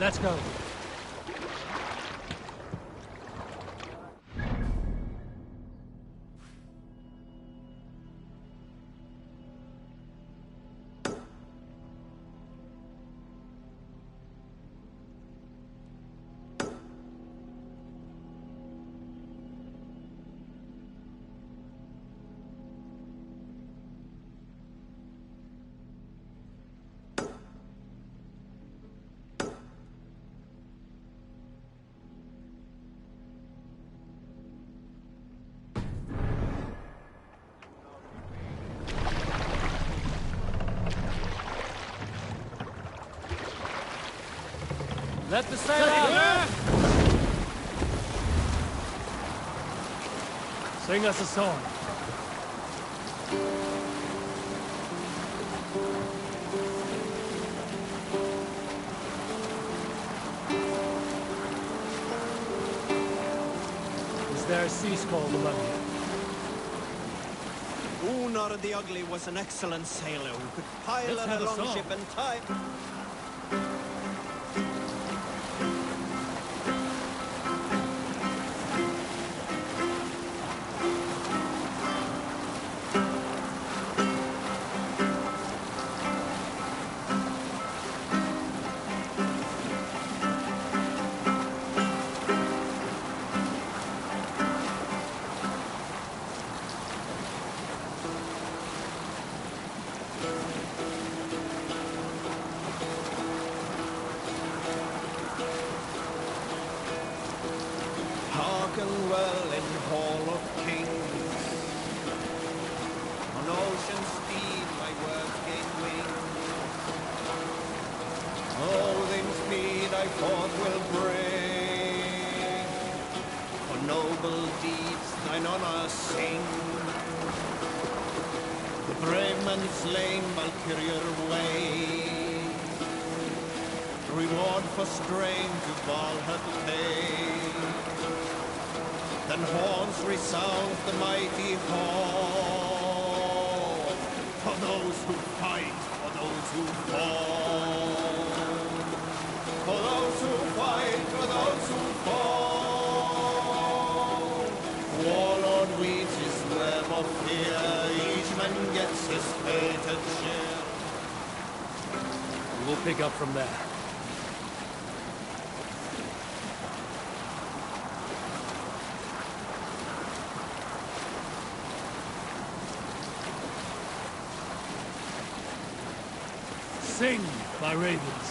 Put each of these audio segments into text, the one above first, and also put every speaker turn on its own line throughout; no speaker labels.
Let's go. Let the sail out! Sing us a song. Is there a sea scold among you?
Unar the Ugly was an excellent sailor who could pilot a longship and tie... Hearken well in Hall of Kings. On ocean speed my words gain wings. Loathing speed I forth will bring. For noble deeds thine honor sing. The brave men slain Valkyrier way. Reward for strain to Valhalla pay. Then horns resound the mighty hall. For those who fight, for those who fall. For those who fight, for those who fall. Warlord weeds his web of fear. Each man gets his fated share.
We'll pick up from there. Sing, my ravens.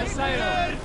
Sail!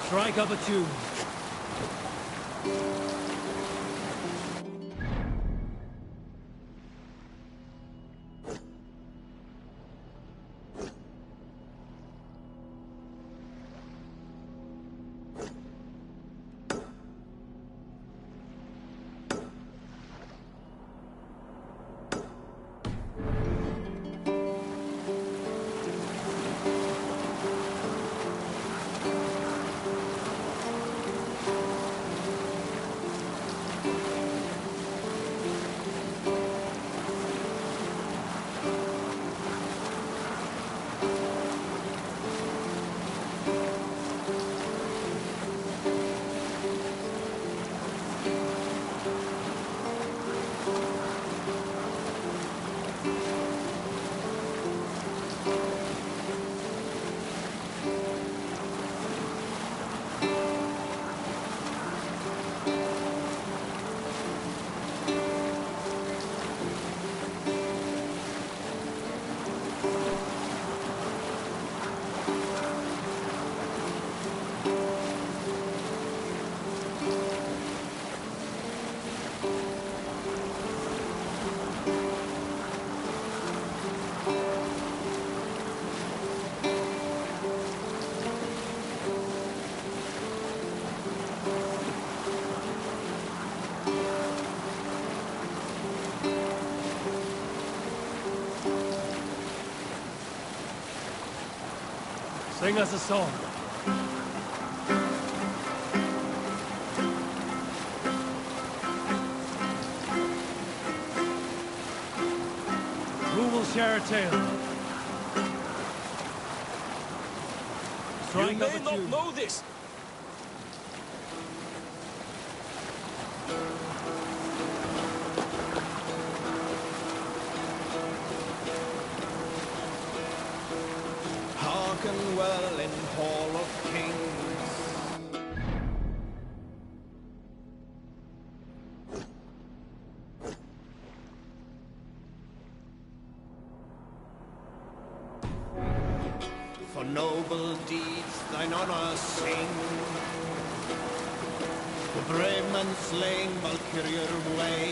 Strike up a tune. Sing us a song. Who will share a tale? Strike
You
up
may
a
not
tune.
know this.
Hearken well in Hall of Kings. For noble deeds thine honor sing. The brave men slain Valkyrier way.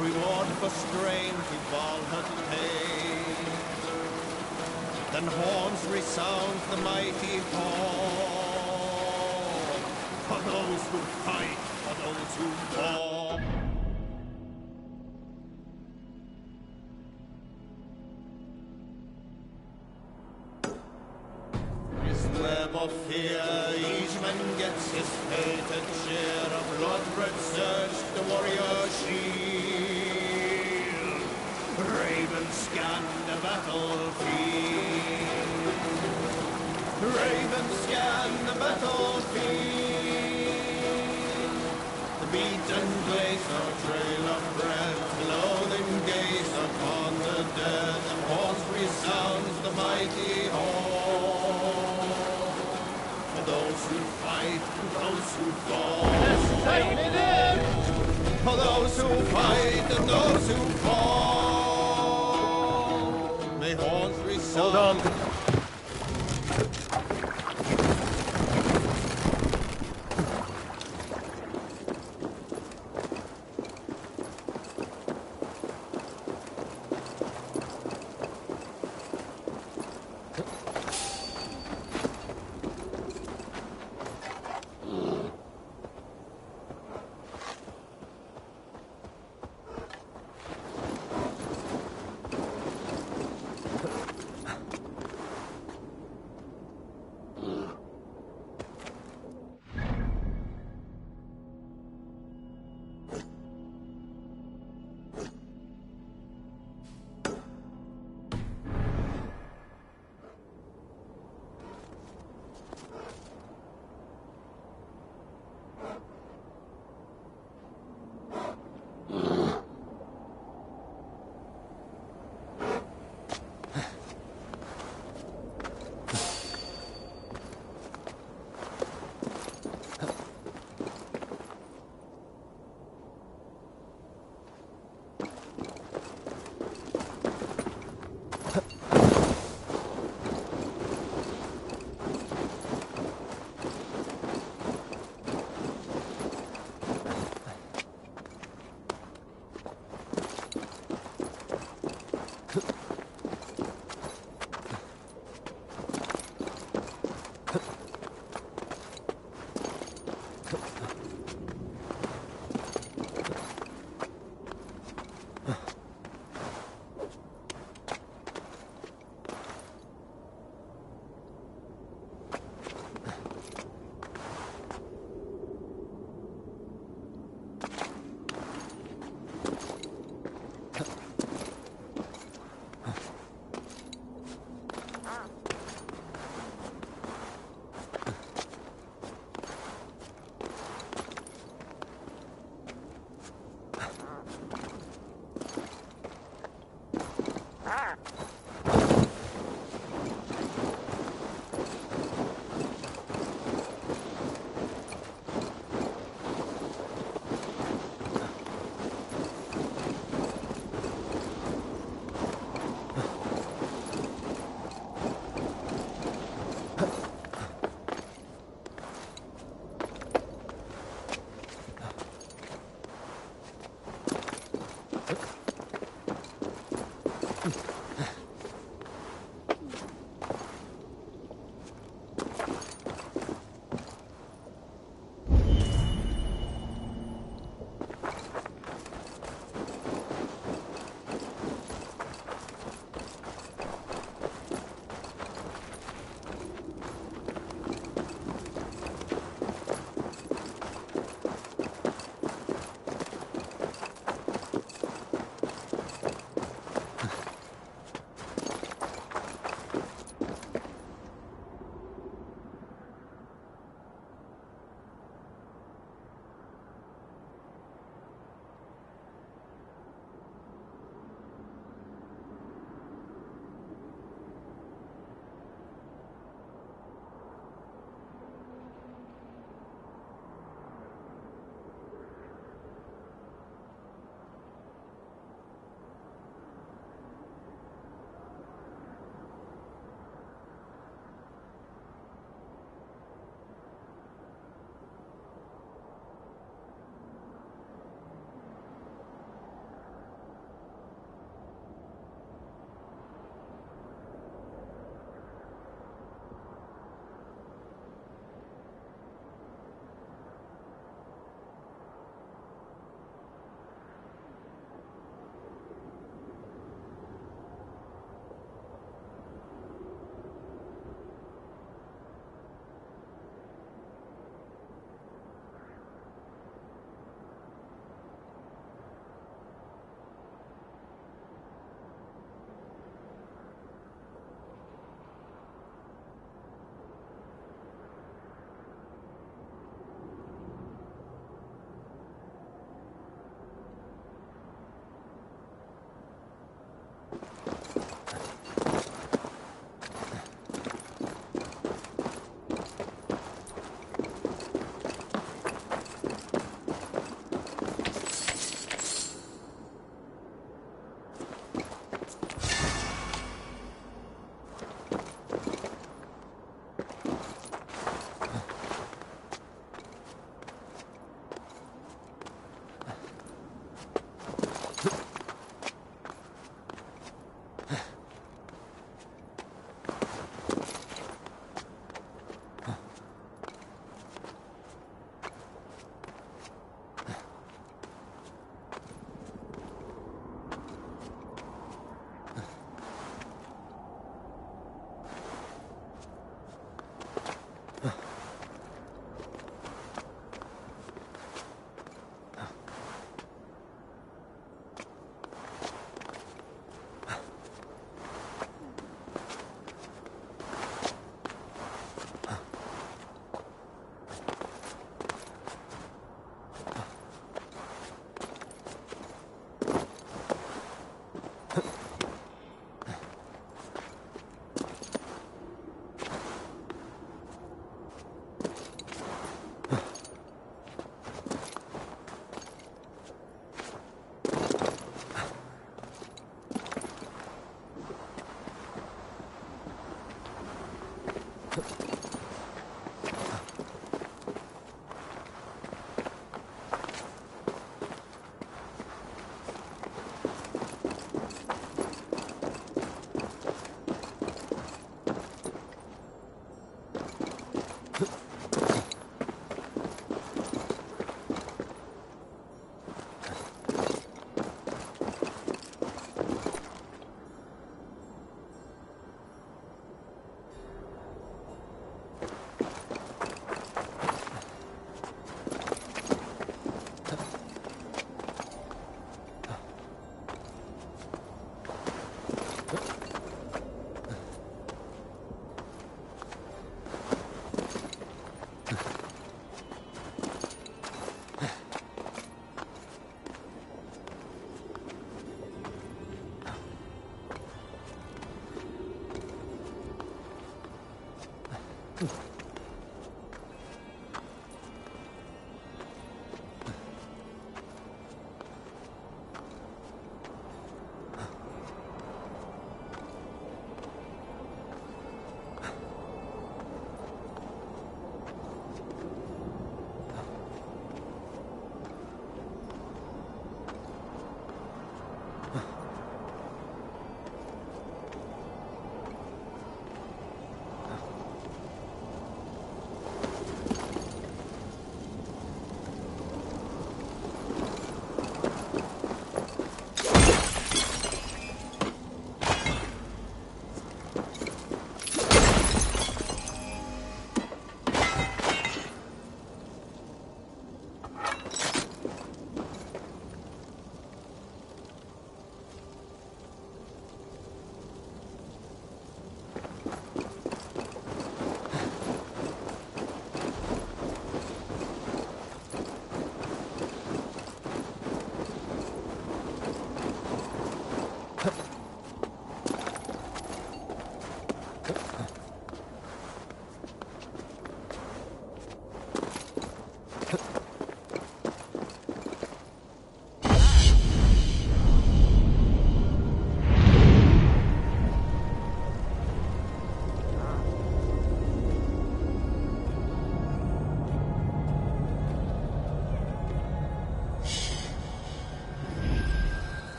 Reward for strain to Valhalla pay. Then horns resound the mighty hall. For those who fight, for those who fall. His web of fear, each man gets his fated share of blood-red surge, the warrior shield. Ravens scan the battlefield. Ravens scan the battlefield. The beaten place no trail of breath, loathing gaze upon the dead, and horns resounds the mighty hall. For those who fight, for those who fall. For those who fight and those who fall. May horns resound.
Hold on.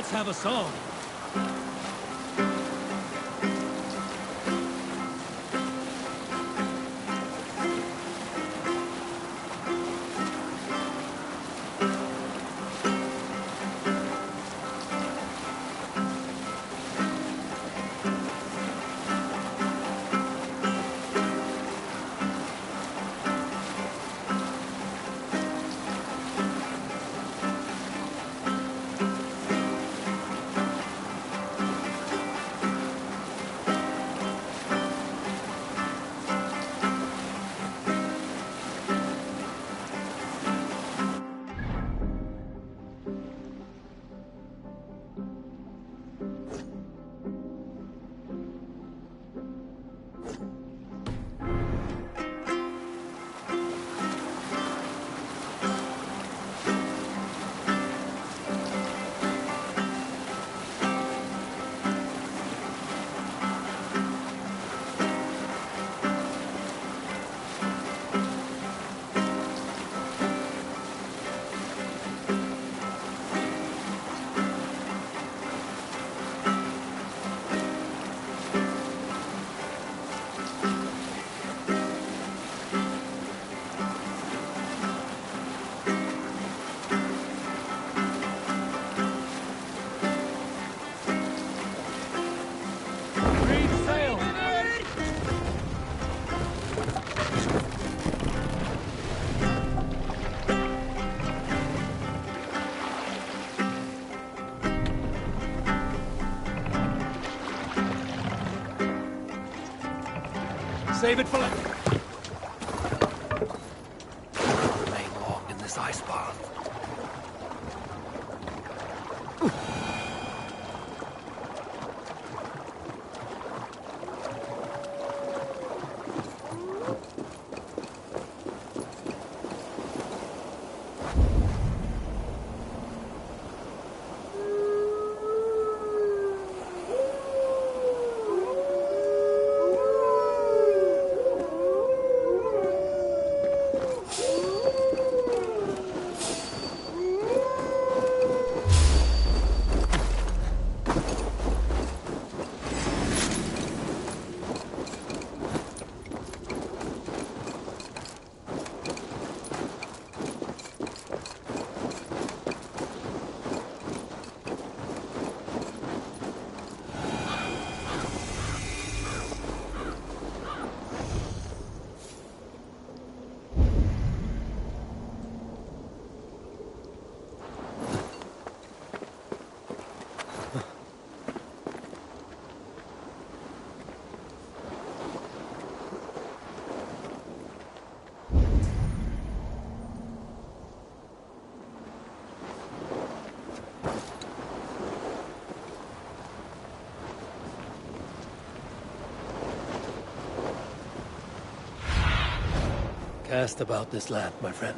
Let's have a song. Save it for later.
Remain long in this ice path.
Cast about this land, my friend.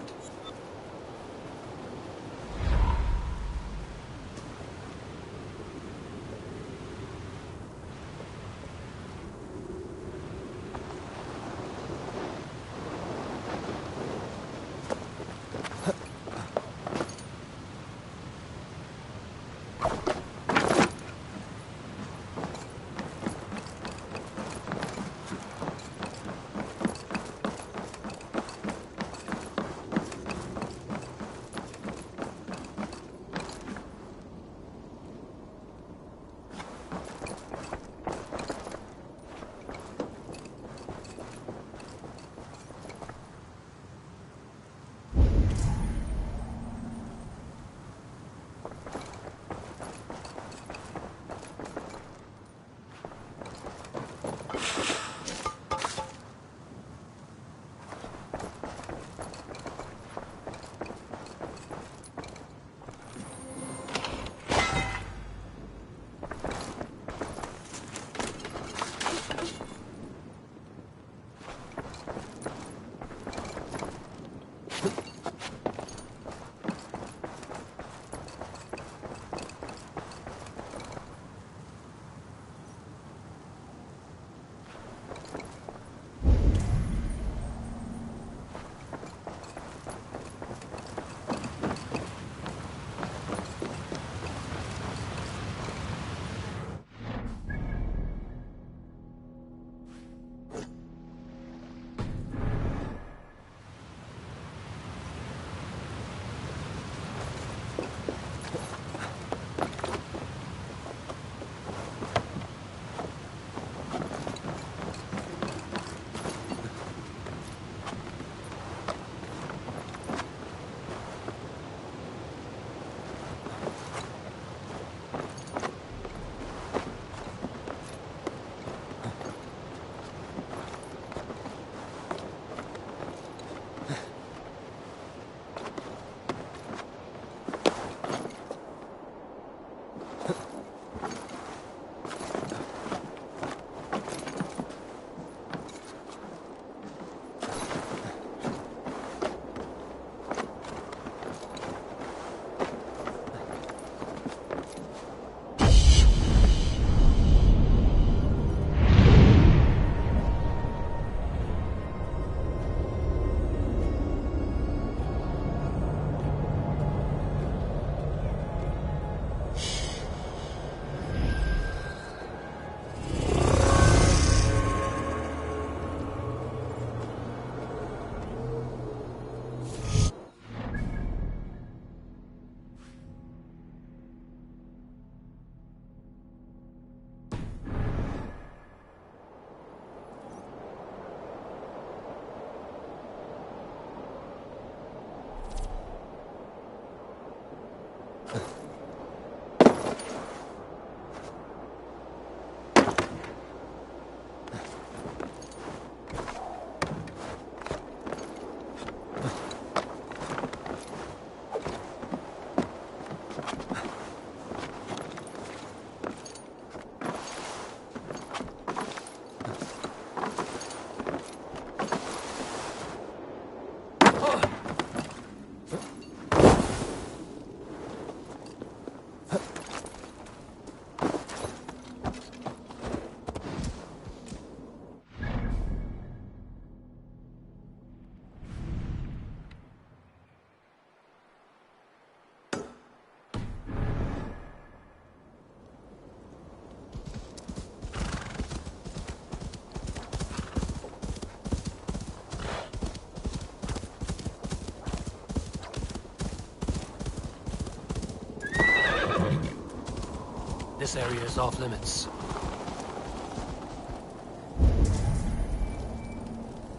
This area is off limits.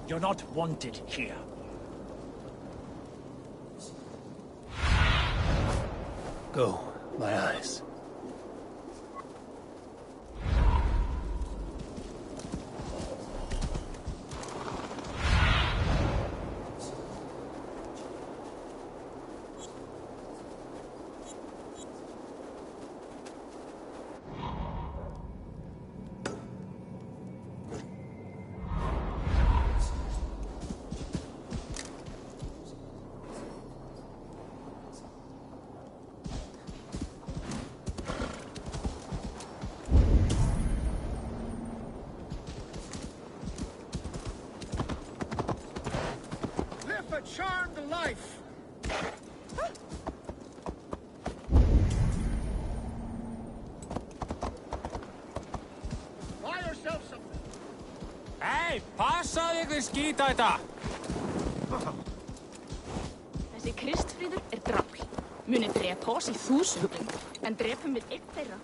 You're not wanted here.
Go, my eyes.
A charmed life. Buy yourself something.
Hei, passa ykkur skítæta!
Þessi Kristfríður drafl. Muni drepa oss í þúsundum, en drepum við einn þeirra.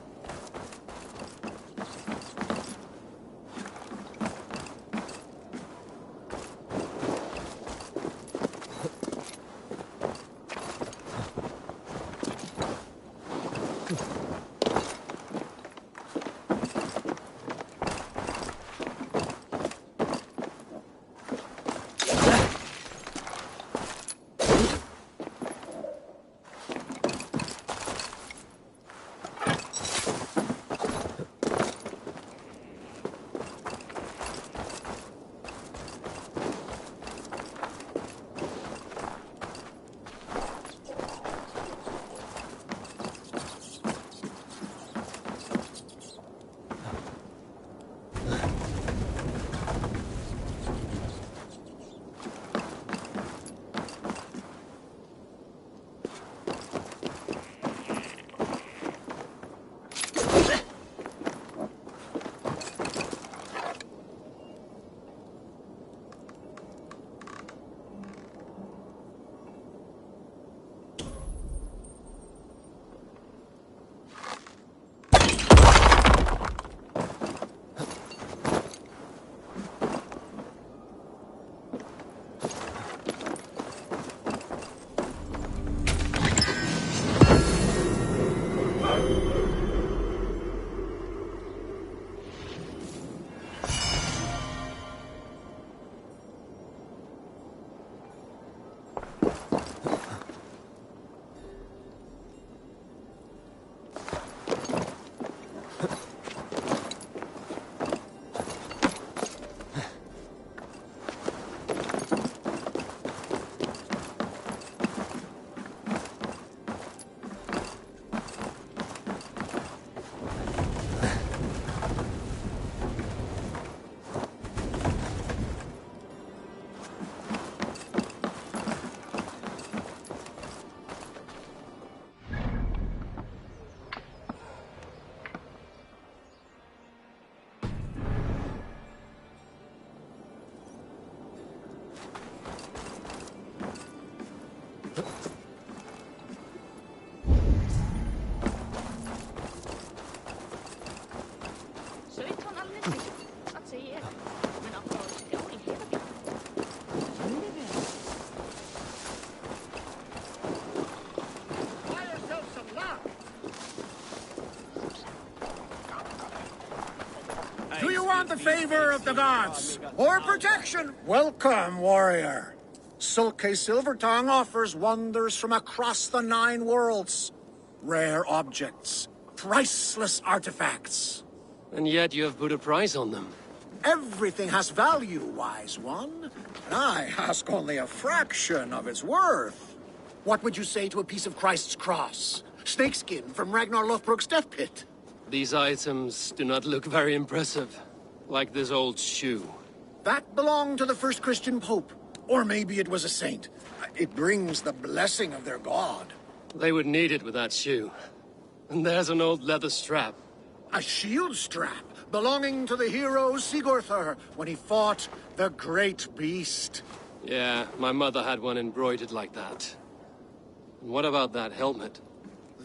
Do you want the favor of the gods? Or protection? Welcome, warrior. Sulke Silvertongue offers wonders from across the 9 worlds. Rare objects, priceless artifacts.
And yet you have put a price on them.
Everything has value, wise one. And I ask only a fraction of its worth. What would you say to a piece of Christ's cross? Snakeskin from Ragnar Lothbrok's death pit?
These items do not look very impressive. Like this old shoe.
That belonged to the first Christian pope. Or maybe it was a saint. It brings the blessing of their god.
They would need it with that shoe. And there's an old leather strap.
A shield strap belonging to the hero Sigurður when he fought the great beast.
Yeah, my mother had one embroidered like that. And what about that helmet?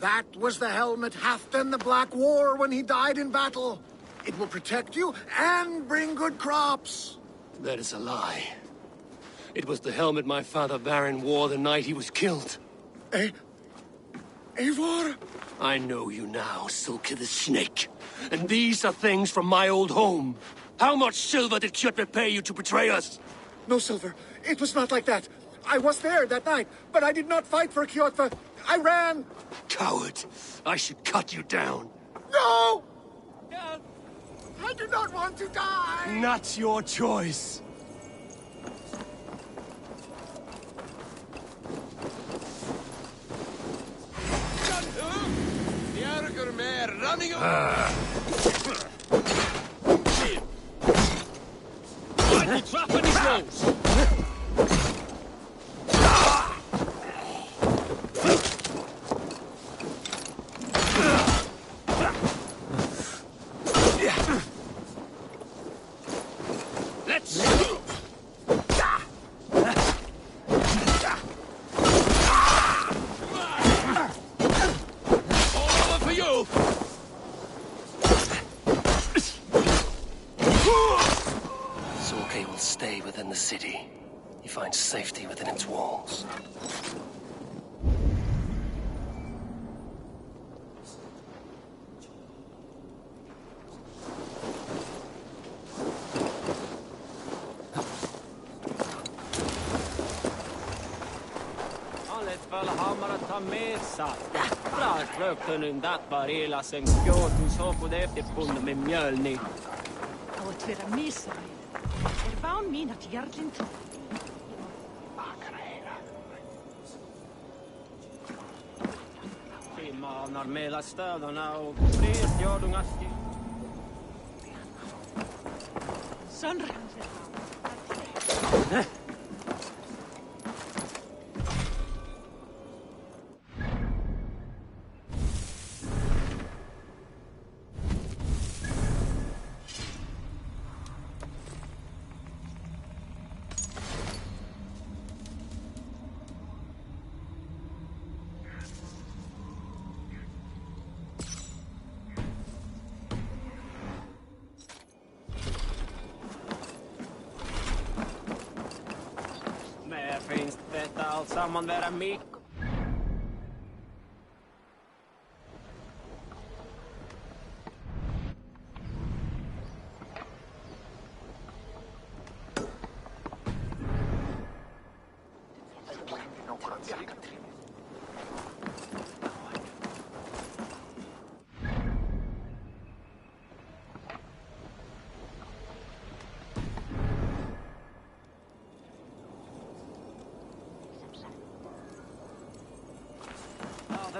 That was the helmet Halfdan the Black wore when he died in battle. It will protect you and bring good crops.
That is a lie. It was the helmet my father Baron wore the night he was killed.
Eivor?
I know you now, Silke the Snake. And these are things from my old home. How much silver did Kjotve pay you to betray us?
No silver. It was not like that. I was there that night, but I did not fight for Kjotve. I ran.
Coward. I should cut you down.
No! I do not want to die!
Not your choice.
Running
Trap in his nose!
Let's
all for you!
Silke will stay within the city. He finds safety within its walls.
Valhalla ta med sig. Jävlar röktunnun dat var hela sen skjorten så på det efterfunnet med mjölning.
Á að vera misaði. Bán mín að jarlinn trú.
Vi manar mellan stödarna och fredsgördungar.
Sannræn.
Finns detta allt samman vara mycket?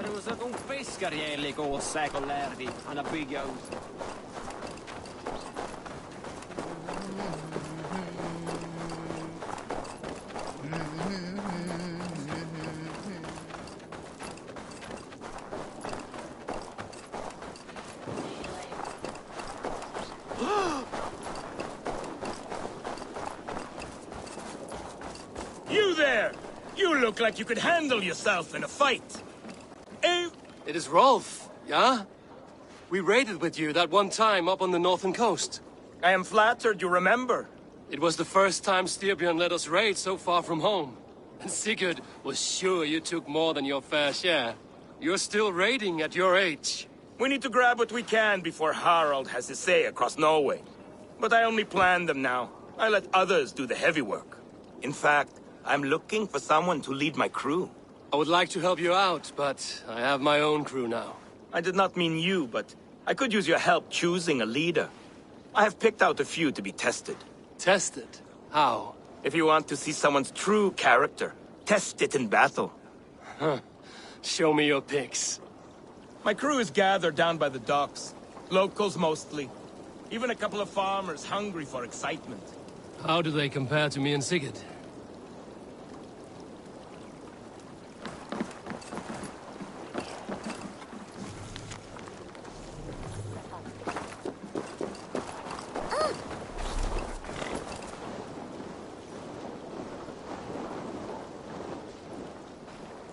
Det var så att fiskar ihjäl igår säkert lärde han att bygga ut.
You there! You look like you could handle yourself in a fight.
It is Rolf, yeah? We raided with you that one time up on the northern coast.
I am flattered you remember.
It was the first time Styrbjörn let us raid so far from home. And Sigurd was sure you took more than your fair share. You're still raiding at your age.
We need to grab what we can before Harald has his say across Norway. But I only plan them now. I let others do the heavy work. In fact, I'm looking for someone to lead my crew.
I would like to help you out, but I have my own crew now.
I did not mean you, but I could use your help choosing a leader. I have picked out a few to be tested.
Tested? How?
If you want to see someone's true character, test it in battle.
Huh. Show me your pics.
My crew is gathered down by the docks. Locals mostly. Even a couple of farmers hungry for excitement.
How do they compare to me and Sigurd?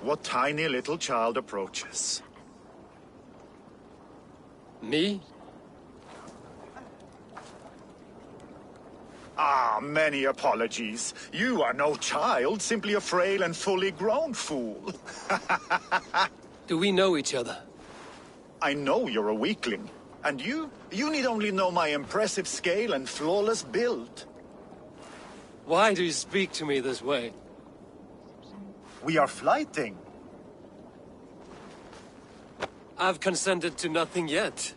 What tiny little child approaches?
Me?
Ah, many apologies. You are no child, simply a frail and fully grown fool.
Do we know each other?
I know you're a weakling. And you need only know my impressive scale and flawless build.
Why do you speak to me this way?
We are flighting.
I've consented to nothing yet.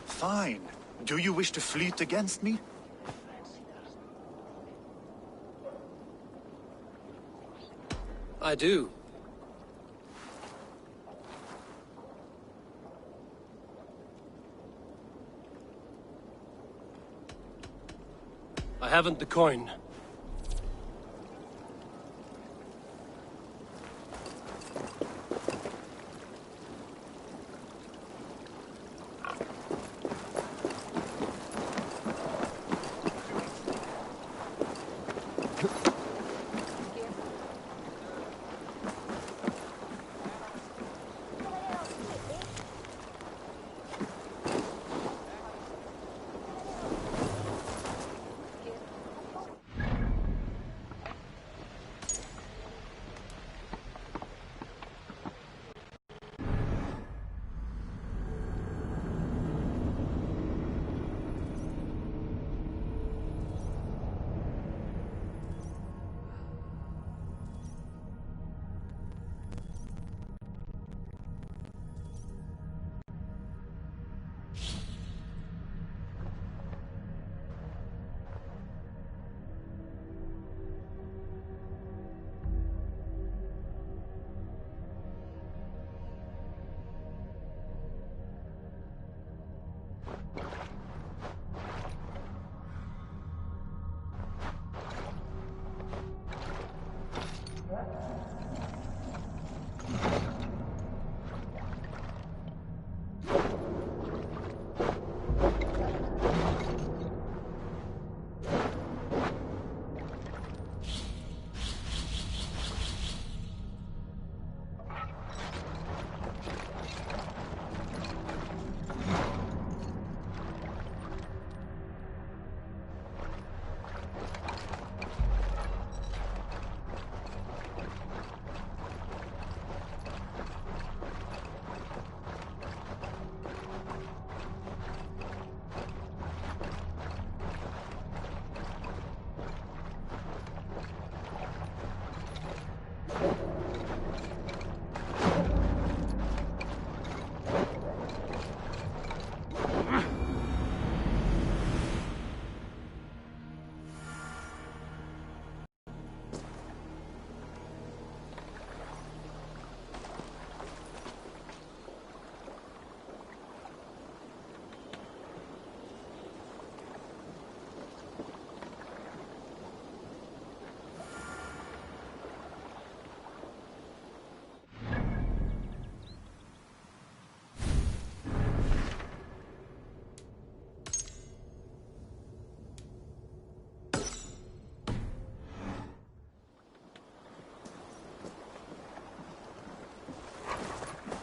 Fine. Do you wish to fleet against me?
I do. I haven't the coin.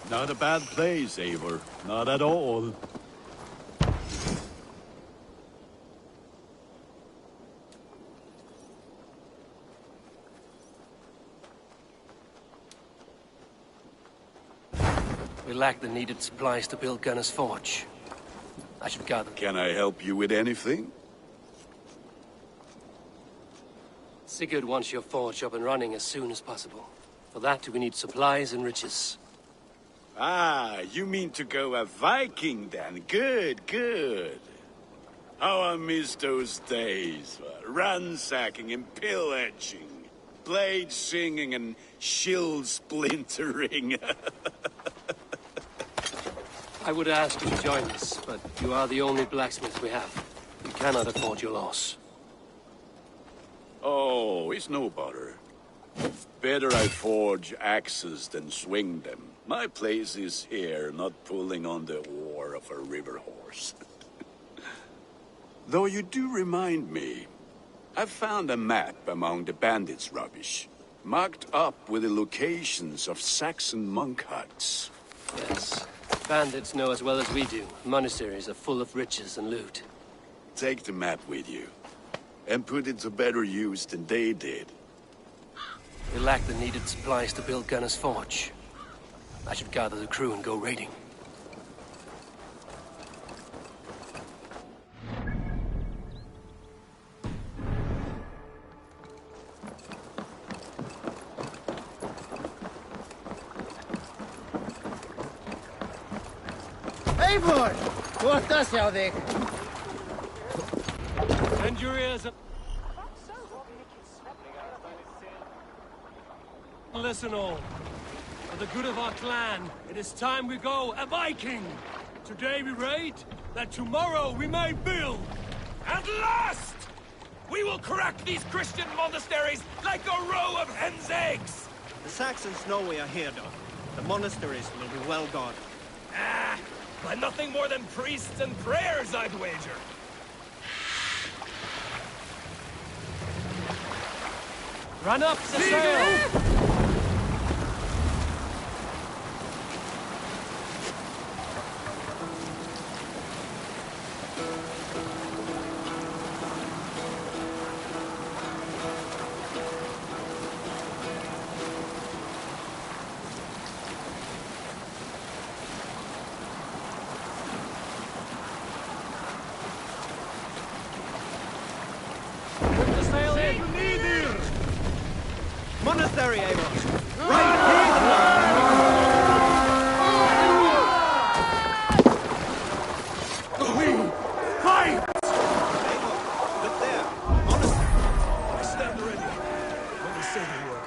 Not a bad place, Eivor. Not at all.
We lack the needed supplies to build Gunner's Forge. I should gather.
Can I help you with anything?
Sigurd wants your forge up and running as soon as possible. For that, we need supplies and riches.
Ah, you mean to go a Viking then? Good, good. How I miss those days. Ransacking and pillaging. Blade singing and shield splintering.
I would ask you to join us, but you are the only blacksmith we have. We cannot afford your loss.
Oh, it's no bother. Better I forge axes than swing them. My place is here, not pulling on the oar of a river horse. Though you do remind me, I found a map among the bandits' rubbish, marked up with the locations of Saxon monk huts.
Yes. Bandits know as well as we do. Monasteries are full of riches and loot.
Take the map with you, and put it to better use than they did.
We lack the needed supplies to build Gunner's Forge. I should gather the crew and go raiding.
Eivor! Þú ert að sjá þig.
Lend your ears up. Listen all. For the good of our clan, it is time we go a Viking. Today we raid, that tomorrow we may build.
At last! We will crack these Christian monasteries like a row of hen's eggs!
The Saxons know we are here, though. The monasteries will be well guarded.
By nothing more than priests and prayers, I'd wager.
Run up, Cecile!
Monastery, Eivor!
Fight!
Look there! Monastery!
I stand ready. When we say the word.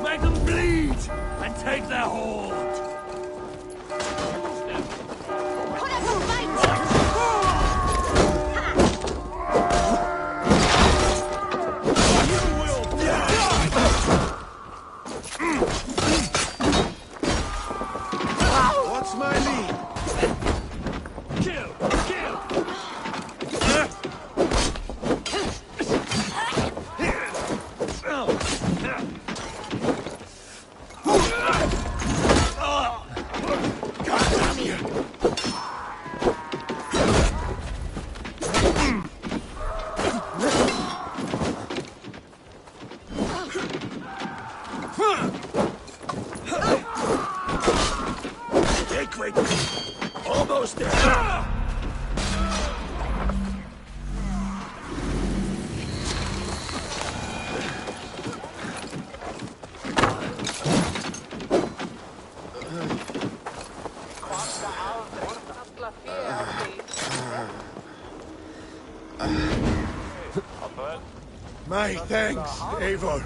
Make them bleed and take their hold.
Put up a fight!
You will die.
What's my lead?
Kill! Kill! Stay quick! Almost there!
My thanks, Eivor.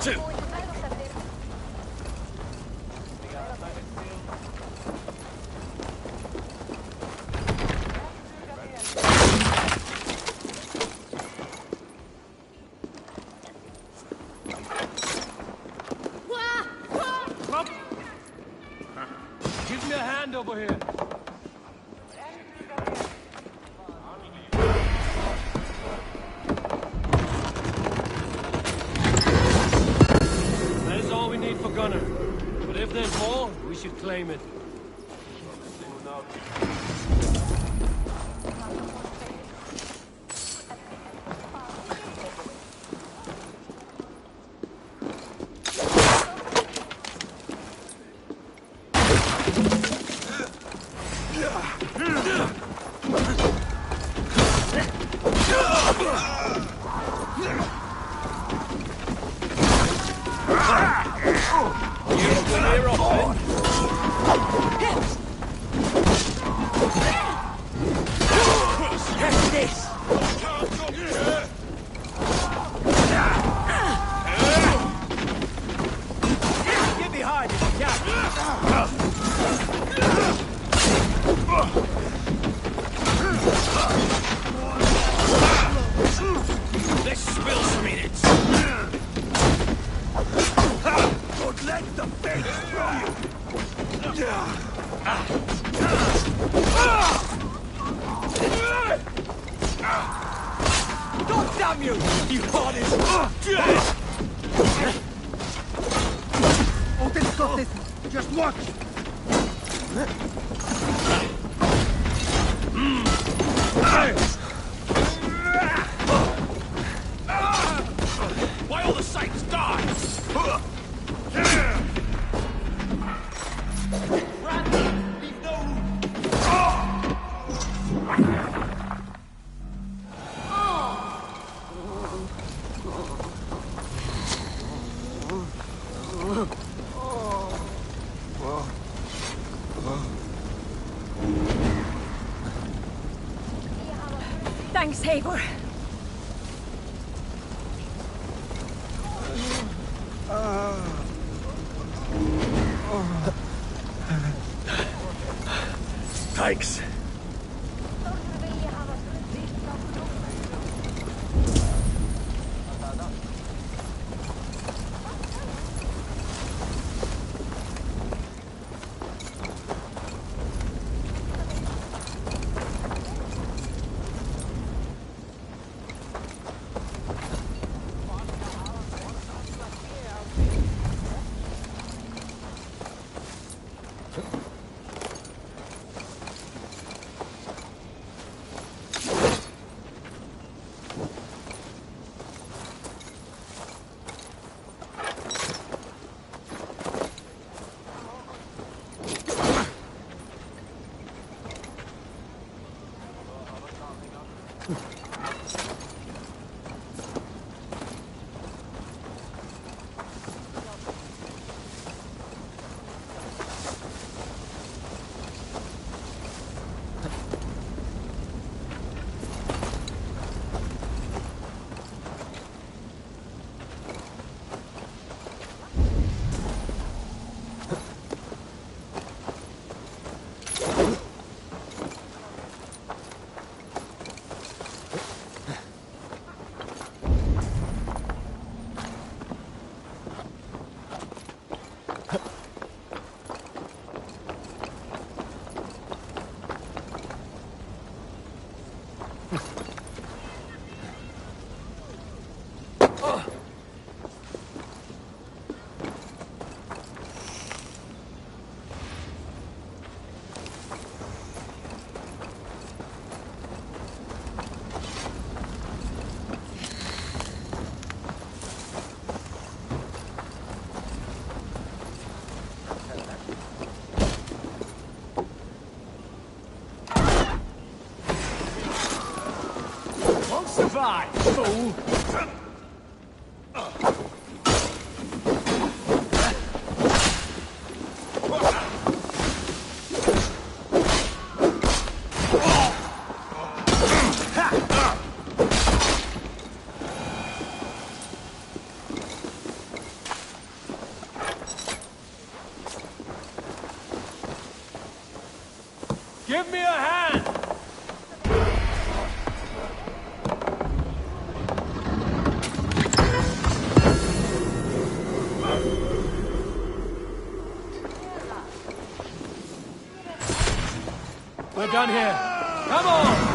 Two!
Give me a hand over here. That is all we need for Gunner. But if there's more, we should claim it.
You clear off, 6 minutes. Don't let the pain throw you. Don't damn you, you bodies!
Odin's got this. Just watch.
Why all the saints die? Leave no room.
Thanks, Eivor.
Thanks.
Survive, fool! Give me a hand! We're done here. Come on!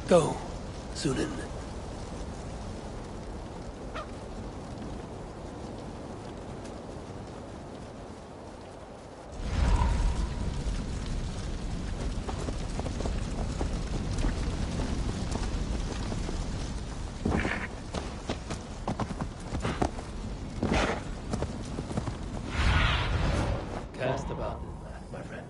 Go, Sunan. Cast the button, my friend.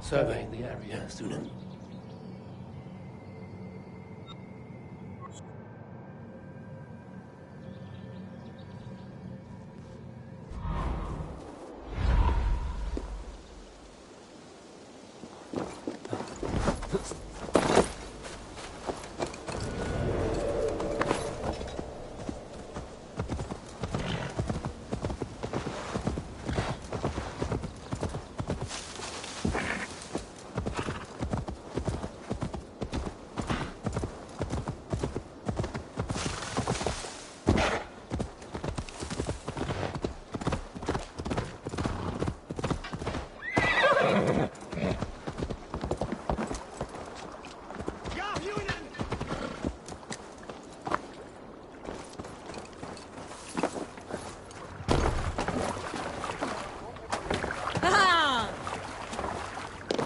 Surveying the area, Sunan.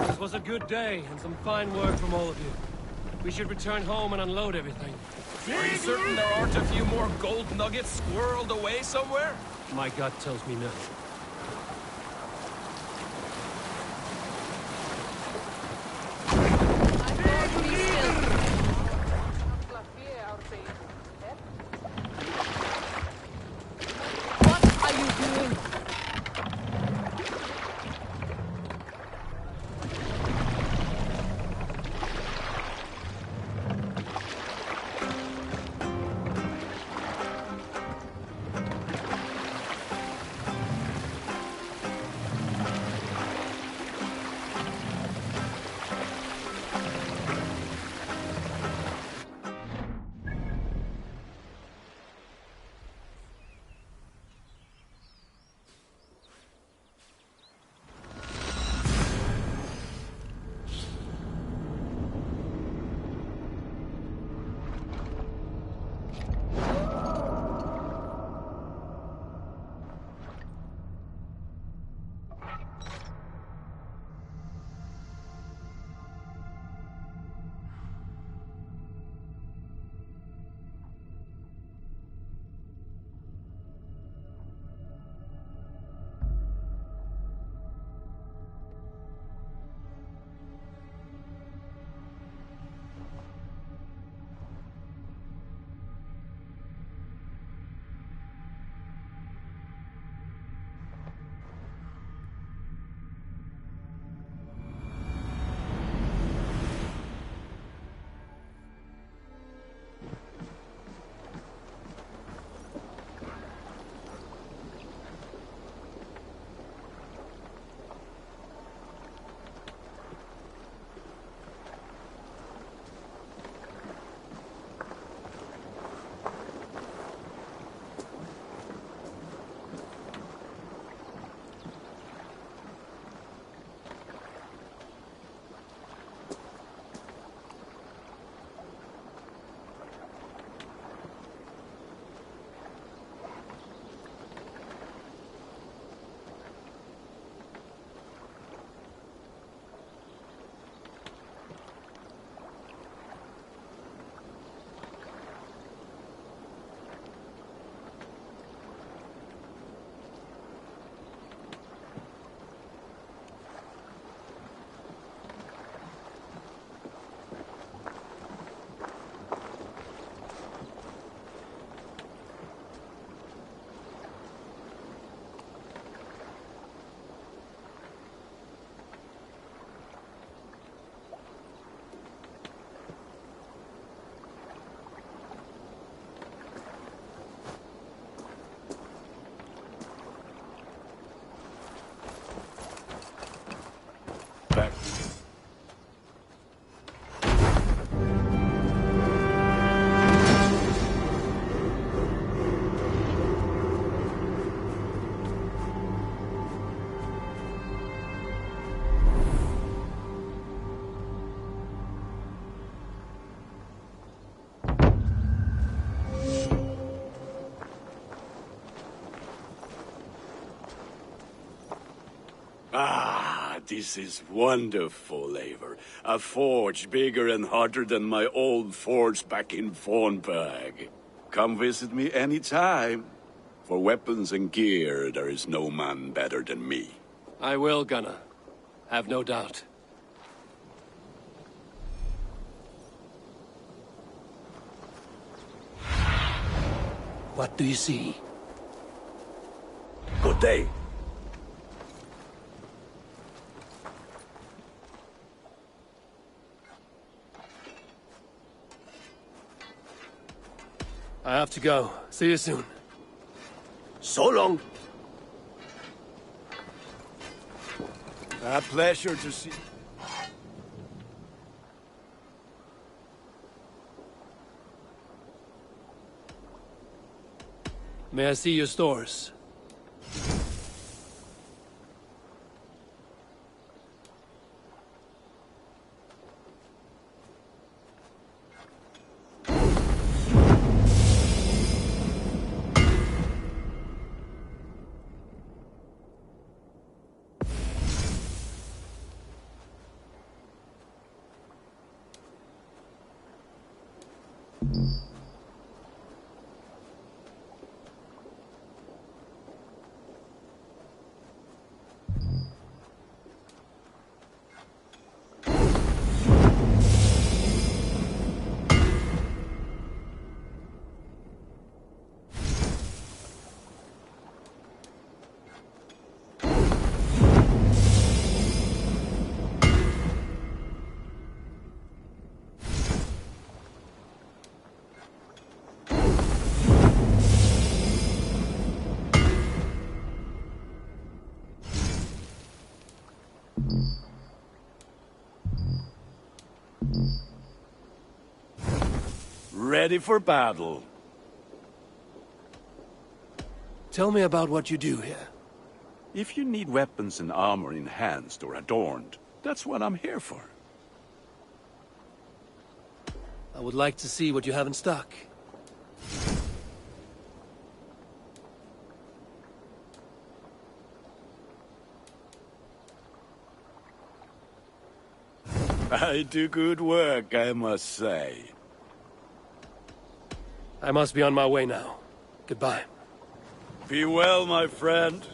This was a good day, and some fine work from all of you. We should return home and unload everything.
Are you certain there aren't a few more gold nuggets squirreled away somewhere?
My gut tells me no.
What are you doing?
This is wonderful, Eivor. A forge bigger and hotter than my old forge back in Fornburg. Come visit me anytime. For weapons and gear, there is no man better than me.
I will, Gunnar. Have no doubt. What do you see?
Good day.
I have to go. See you soon.
So long.
A pleasure to see...
May I see your stores?
Ready for battle.
Tell me about what you do here.
If you need weapons and armor enhanced or adorned, that's what I'm here for.
I would like to see what you have in stock.
I do good work, I must say.
I must be on my way now. Goodbye.
Be well, my friend.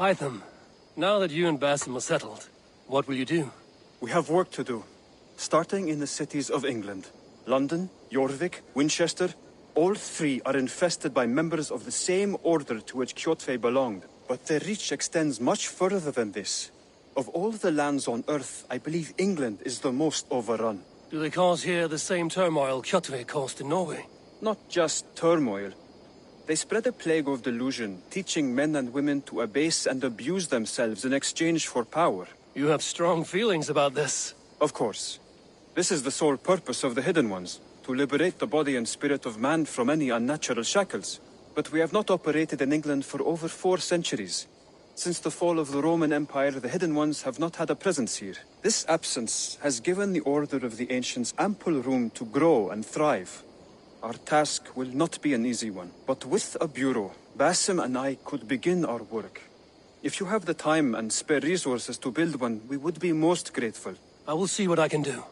Hytham, now that you and Basim are settled, what will you do?
We have work to do, starting in the cities of England. London, Jorvik, Winchester, all three are infested by members of the same order to which Kjotve belonged. But their reach extends much further than this. Of all the lands on Earth, I believe England is the most overrun.
Do they cause here the same turmoil Kjotve caused in Norway?
Not just turmoil. They spread a plague of delusion, teaching men and women to abase and abuse themselves in exchange for power.
You have strong feelings about this.
Of course. This is the sole purpose of the Hidden Ones, to liberate the body and spirit of man from any unnatural shackles. But we have not operated in England for over 4 centuries. Since the fall of the Roman Empire, the Hidden Ones have not had a presence here. This absence has given the Order of the Ancients ample room to grow and thrive. Our task will not be an easy one, but with a bureau, Basim and I could begin our work. If you have the time and spare resources to build one, we would be most grateful.
I will see what I can do.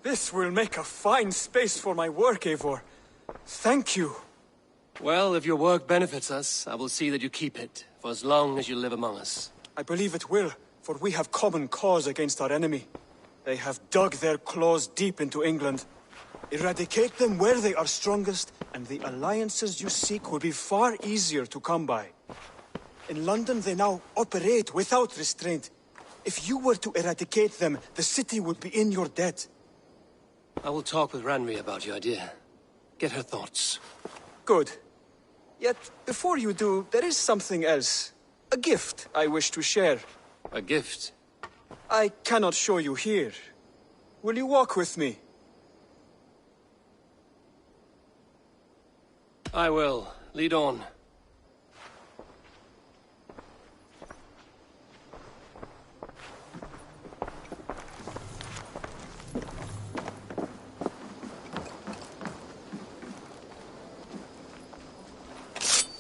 This will make a fine space for my work, Eivor. Thank you.
Well, if your work benefits us, I will see that you keep it, for as long as you live among us.
I believe it will, for we have common cause against our enemy. They have dug their claws deep into England. Eradicate them where they are strongest, and the alliances you seek will be far easier to come by. In London, they now operate without restraint. If you were to eradicate them, the city would be in your debt.
I will talk with Ranri about your idea. Get her thoughts.
Good. Yet, before you do, there is something else. A gift I wish to share.
A gift?
I cannot show you here. Will you walk with me?
I will. Lead on.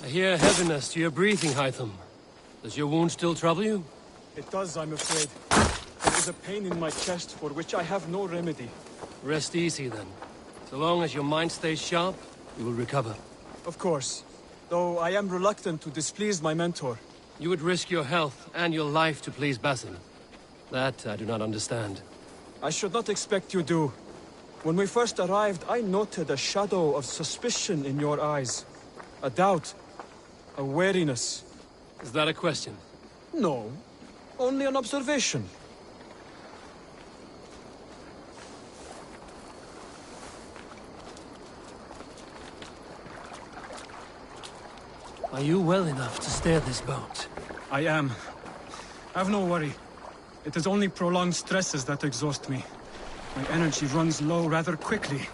I hear heaviness to your breathing, Hytham. Does your wound still trouble you?
It does, I'm afraid. There is a pain in my chest for which I have no remedy.
Rest easy, then. So long as your mind stays sharp, you will recover.
Of course. Though I am reluctant to displease my mentor.
You would risk your health and your life to please Basim. That I do not understand.
I should not expect you do. When we first arrived, I noted a shadow of suspicion in your eyes. A doubt. A wariness.
Is that a question?
No. Only an observation.
Are you well enough to steer this boat?
I am. Have no worry. It is only prolonged stresses that exhaust me. My energy runs low rather quickly.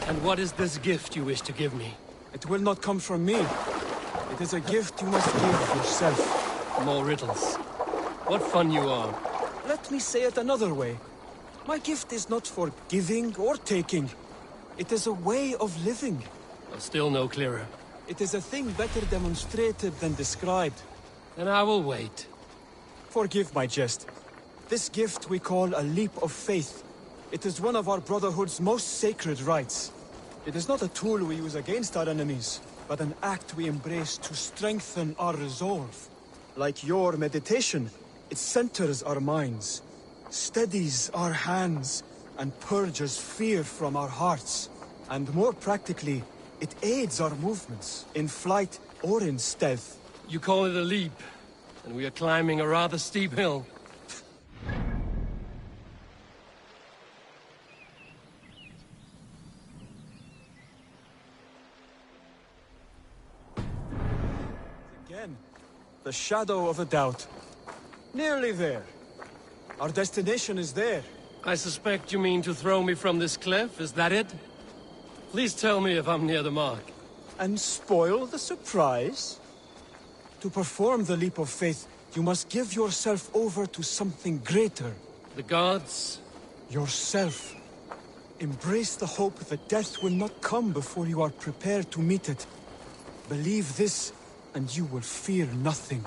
And what is this gift you wish to give me?
It will not come from me. It is a gift you must give yourself.
More riddles. What fun you are.
Let me say it another way. My gift is not for giving or taking. It is a way of living.
Still no clearer.
It is a thing better demonstrated than described.
Then I will wait.
Forgive my jest. This gift we call a leap of faith. It is one of our Brotherhood's most sacred rites. It is not a tool we use against our enemies, but an act we embrace to strengthen our resolve. Like your meditation, it centers our minds, steadies our hands, and purges fear from our hearts. And more practically, it aids our movements, in flight or in stealth.
You call it a leap, and we are climbing a rather steep hill.
Again, the shadow of a doubt. Nearly there. Our destination is there.
I suspect you mean to throw me from this cliff, is that it? Please tell me if I'm near the mark.
And spoil the surprise? To perform the leap of faith, you must give yourself over to something greater.
The gods?
Yourself. Embrace the hope that death will not come before you are prepared to meet it. Believe this, and you will fear nothing.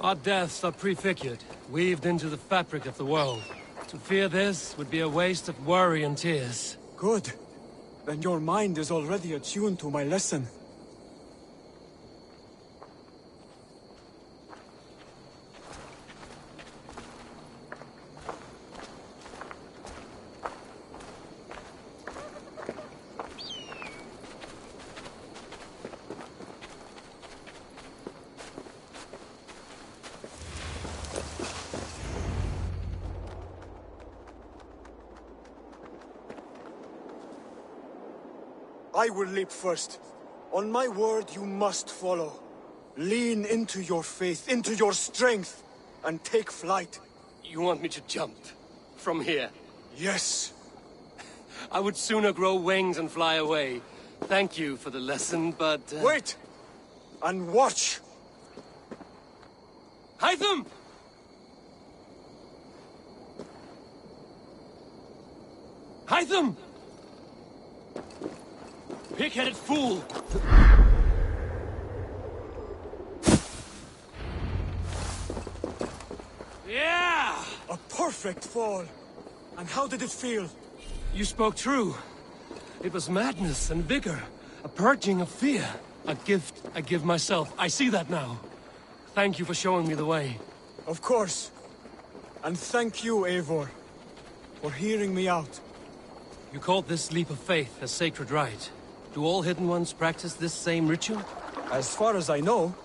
Our deaths are prefigured, weaved into the fabric of the world. To fear this would be a waste of worry and tears.
Good. Then your mind is already attuned to my lesson. I will leap first. On my word, you must follow. Lean into your faith, into your strength, and take flight.
You want me to jump? From here?
Yes.
I would sooner grow wings and fly away. Thank you for the lesson, but...
Wait! And watch!
Hytham! Hytham! Pig-headed fool! Yeah!
A perfect fall! And how did it feel?
You spoke true. It was madness and vigor. A purging of fear. A gift I give myself. I see that now. Thank you for showing me the way.
Of course. And thank you, Eivor, for hearing me out.
You called this leap of faith a sacred rite. Do all Hidden Ones practice this same ritual?
As far as I know,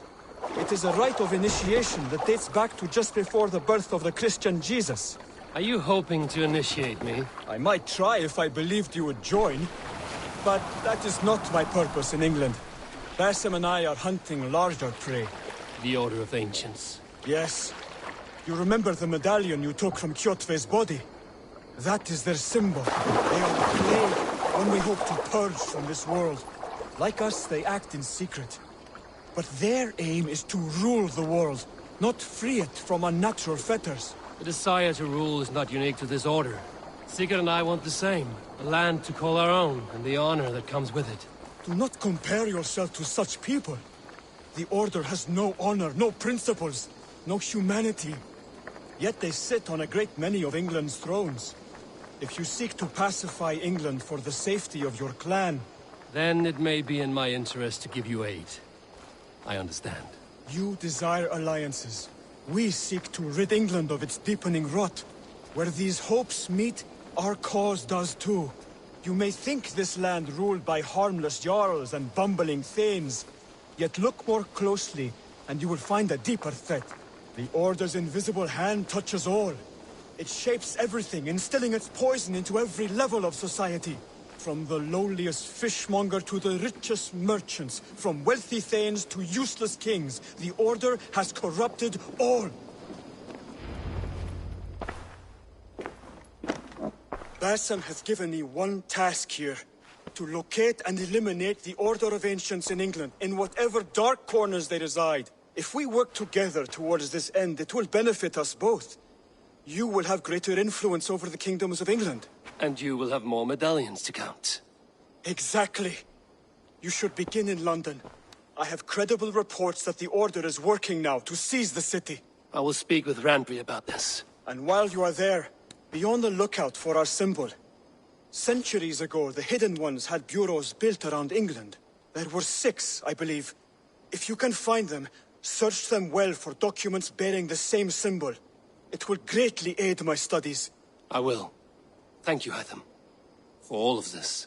it is a rite of initiation that dates back to just before the birth of the Christian Jesus.
Are you hoping to initiate me?
I might try if I believed you would join, but that is not my purpose in England. Basim and I are hunting larger prey.
The Order of Ancients.
Yes. You remember the medallion you took from Kjotve's body? That is their symbol. They are the plague, one we hope to purge from this world. Like us, they act in secret. But their aim is to rule the world, not free it from unnatural fetters.
The desire to rule is not unique to this order. Sigurd and I want the same. A land to call our own, and the honor that comes with it.
Do not compare yourself to such people. The Order has no honor, no principles, no humanity. Yet they sit on a great many of England's thrones. If you seek to pacify England for the safety of your clan...
Then it may be in my interest to give you aid. I understand.
You desire alliances. We seek to rid England of its deepening rot. Where these hopes meet, our cause does too. You may think this land ruled by harmless jarls and bumbling thanes. Yet look more closely, and you will find a deeper threat. The Order's invisible hand touches all. It shapes everything, instilling its poison into every level of society. From the lowliest fishmonger to the richest merchants, from wealthy thanes to useless kings, the Order has corrupted all. Basim has given me one task here. To locate and eliminate the Order of Ancients in England, in whatever dark corners they reside. If we work together towards this end, it will benefit us both. You will have greater influence over the kingdoms of England.
And you will have more medallions to count.
Exactly. You should begin in London. I have credible reports that the Order is working now to seize the city.
I will speak with Randbury about this.
And while you are there, be on the lookout for our symbol. Centuries ago, the Hidden Ones had bureaus built around England. There were 6, I believe. If you can find them, search them well for documents bearing the same symbol. It will greatly aid my studies.
I will. Thank you, Hytham, for all of this.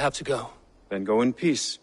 have to go.
Then go in peace.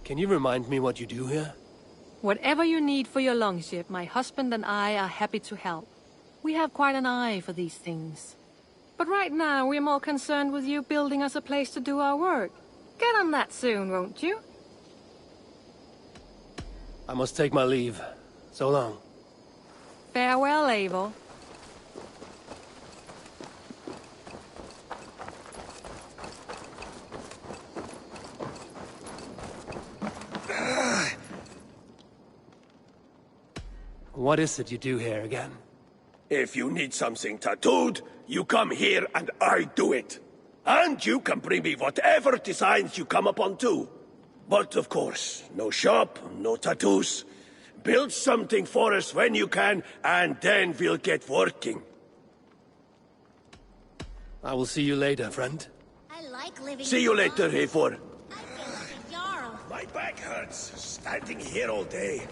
Can you remind me what you do here?
Whatever you need for your longship, my husband and I are happy to help. We have quite an eye for these things. But right now, we're more concerned with you building us a place to do our work. Get on that soon, won't you?
I must take my leave. So long.
Farewell, Eivor.
What is it you do here again?
If you need something tattooed, you come here and I do it. And you can bring me whatever designs you come upon too. But of course, no shop, no tattoos. Build something for us when you can, and then we'll get working.
I will see you later, friend.
I like living.
See you later, Eivor.
I feel like a jarl.
My back hurts, standing here all day.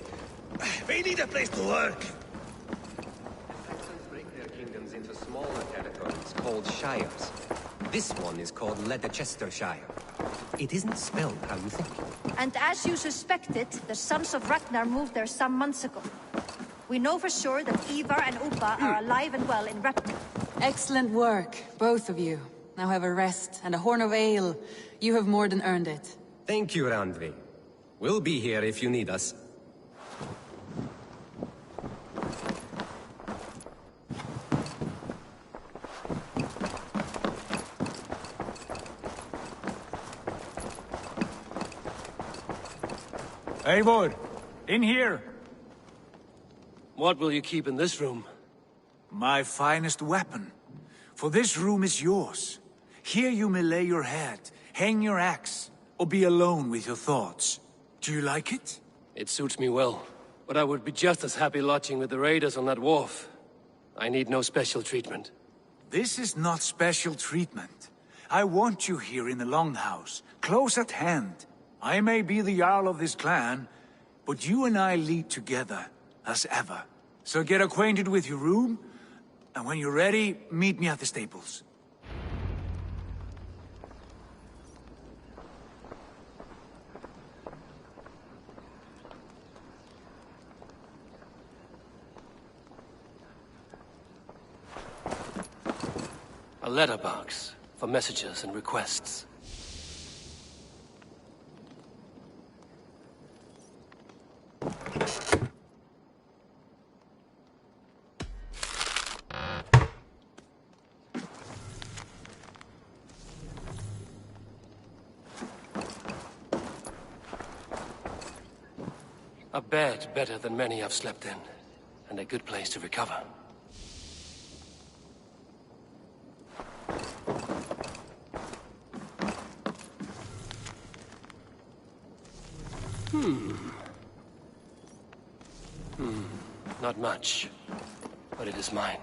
We need a place to work.
Saxons break their kingdoms into smaller territories called shires. This one is called Leicestershire. It isn't spelled how you think.
And as you suspected, the sons of Ragnar moved there some months ago. We know for sure that Ivar and Upa are alive and well in Ragnar.
Excellent work, both of you. Now have a rest and a horn of ale. You have more than earned it.
Thank you, Randvi. We'll be here if you need us.
Eivor, in here.
What will you keep in this room?
My finest weapon. For this room is yours. Here you may lay your head, hang your axe, or be alone with your thoughts. Do you like it?
It suits me well, but I would be just as happy lodging with the raiders on that wharf. I need no special treatment.
This is not special treatment. I want you here in the Longhouse, close at hand. I may be the Jarl of this clan, but you and I lead together, as ever. So get acquainted with your room, and when you're ready, meet me at the stables.
A letterbox for messages and requests. A bed better than many I've slept in, and a good place to recover. Not much, but it is mine.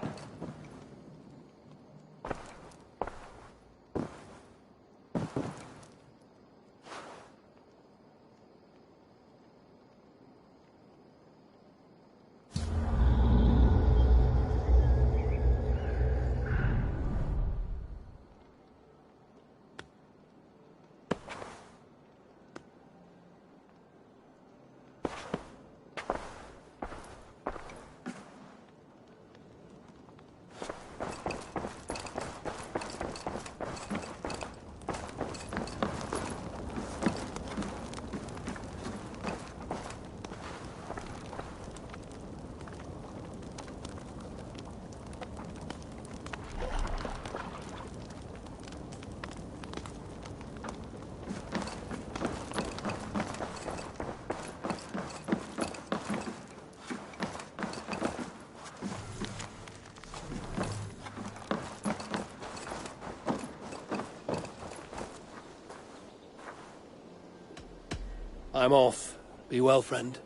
I'm off. Be well, friend.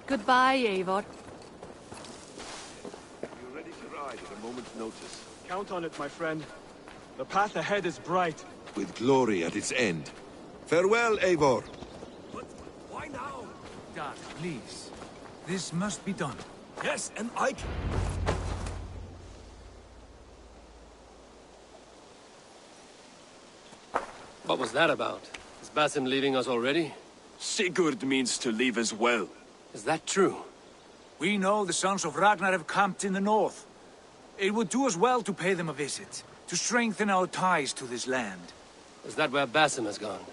Goodbye, Eivor.
You're ready to ride at a moment's notice.
Count on it, my friend. The path ahead is bright.
With glory at its end. Farewell, Eivor.
But why now?
Dad, please. This must be done.
Yes, and I can...
What was that about? Is Basim leaving us already?
Sigurd means to leave as well.
Is that true?
We know the sons of Ragnar have camped in the north. It would do us well to pay them a visit, to strengthen our ties to this land.
Is that where Basim has gone?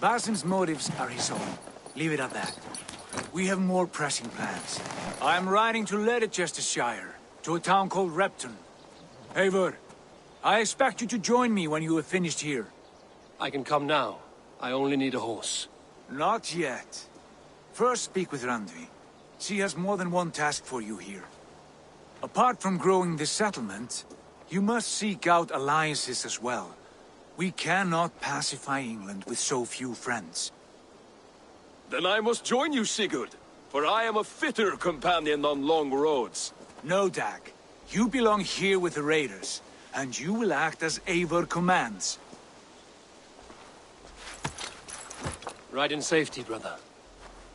Basim's motives are his own. Leave it at that. We have more pressing plans. I'm riding to Leicestershire, to a town called Repton. Eivor, I expect you to join me when you have finished here.
I can come now. I only need a horse.
Not yet. First speak with Randvi. She has more than one task for you here. Apart from growing this settlement, you must seek out alliances as well. We cannot pacify England with so few friends.
Then I must join you, Sigurd, for I am a fitter companion on long roads.
No, Dag. You belong here with the raiders, and you will act as Eivor commands.
Ride in safety, brother.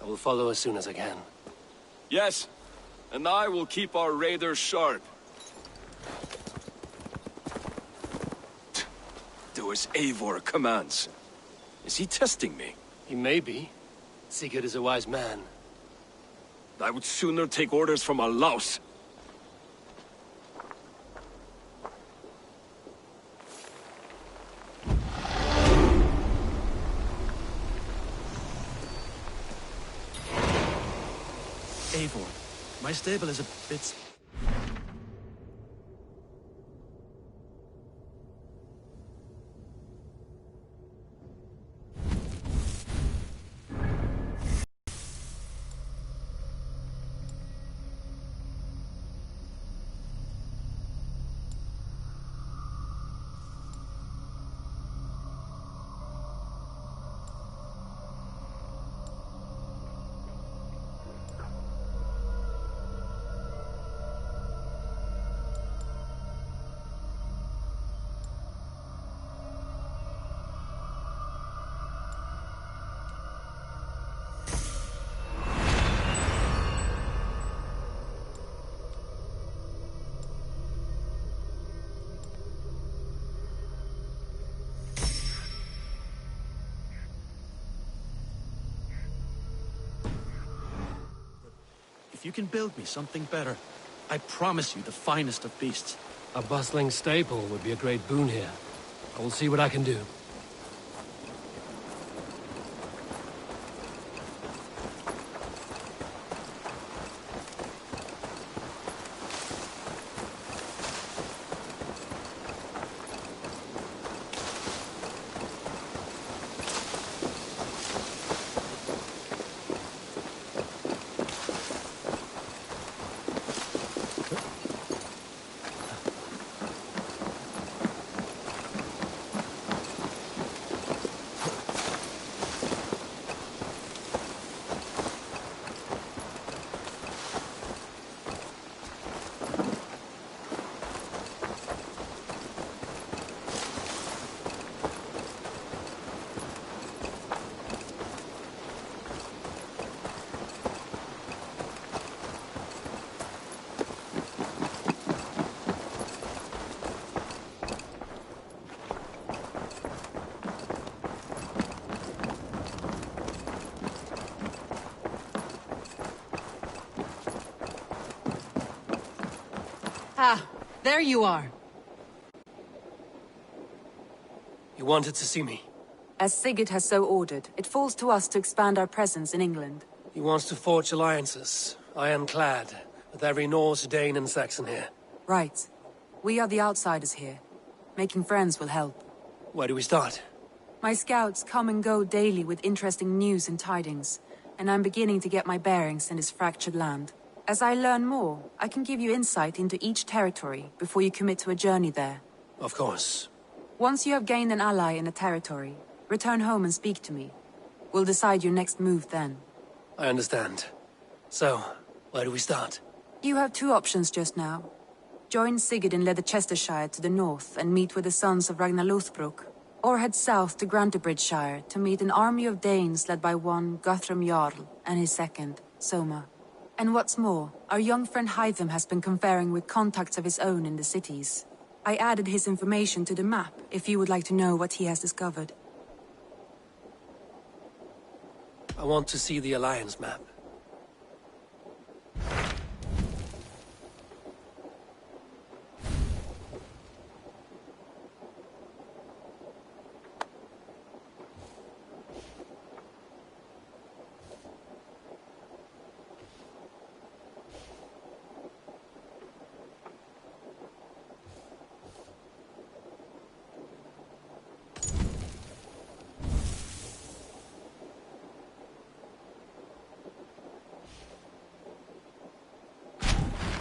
I will follow as soon as I can.
Yes, and I will keep our raiders sharp. Do as Eivor commands. Is he testing me?
He may be. Sigurd is a wise man.
I would sooner take orders from a louse.
Eivor, my stable is a bit... If you can build me something better, I promise you the finest of beasts.
A bustling stable would be a great boon here. I will see what I can do.
Ah, there you are.
You wanted to see me?
As Sigurd has so ordered, it falls to us to expand our presence in England.
He wants to forge alliances, ironclad, with every Norse, Dane and Saxon here.
Right. We are the outsiders here. Making friends will help.
Where do we start?
My scouts come and go daily with interesting news and tidings, and I'm beginning to get my bearings in this fractured land. As I learn more, I can give you insight into each territory before you commit to a journey there.
Of course.
Once you have gained an ally in a territory, return home and speak to me. We'll decide your next move then.
I understand. So, where do we start?
You have two options just now. Join Sigurd in Leicestershire to the north and meet with the sons of Ragnar Lothbrok, or head south to Grantebridgeshire to meet an army of Danes led by one Guthrum Jarl and his second, Soma. And what's more, our young friend Hytham has been conferring with contacts of his own in the cities. I added his information to the map if you would like to know what he has discovered.
I want to see the Alliance map.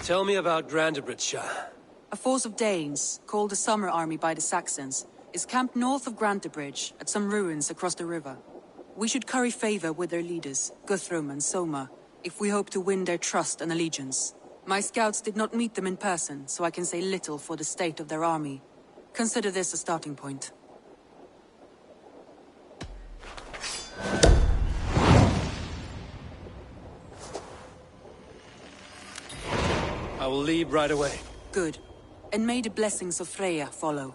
Tell me about Grantebridgeshire.
A force of Danes, called the Summer Army by the Saxons, is camped north of Grantebridge at some ruins across the river. We should curry favor with their leaders, Guthrum and Soma, if we hope to win their trust and allegiance. My scouts did not meet them in person, so I can say little for the state of their army. Consider this a starting point.
I will leave right away.
Good. And may the blessings of Freya follow.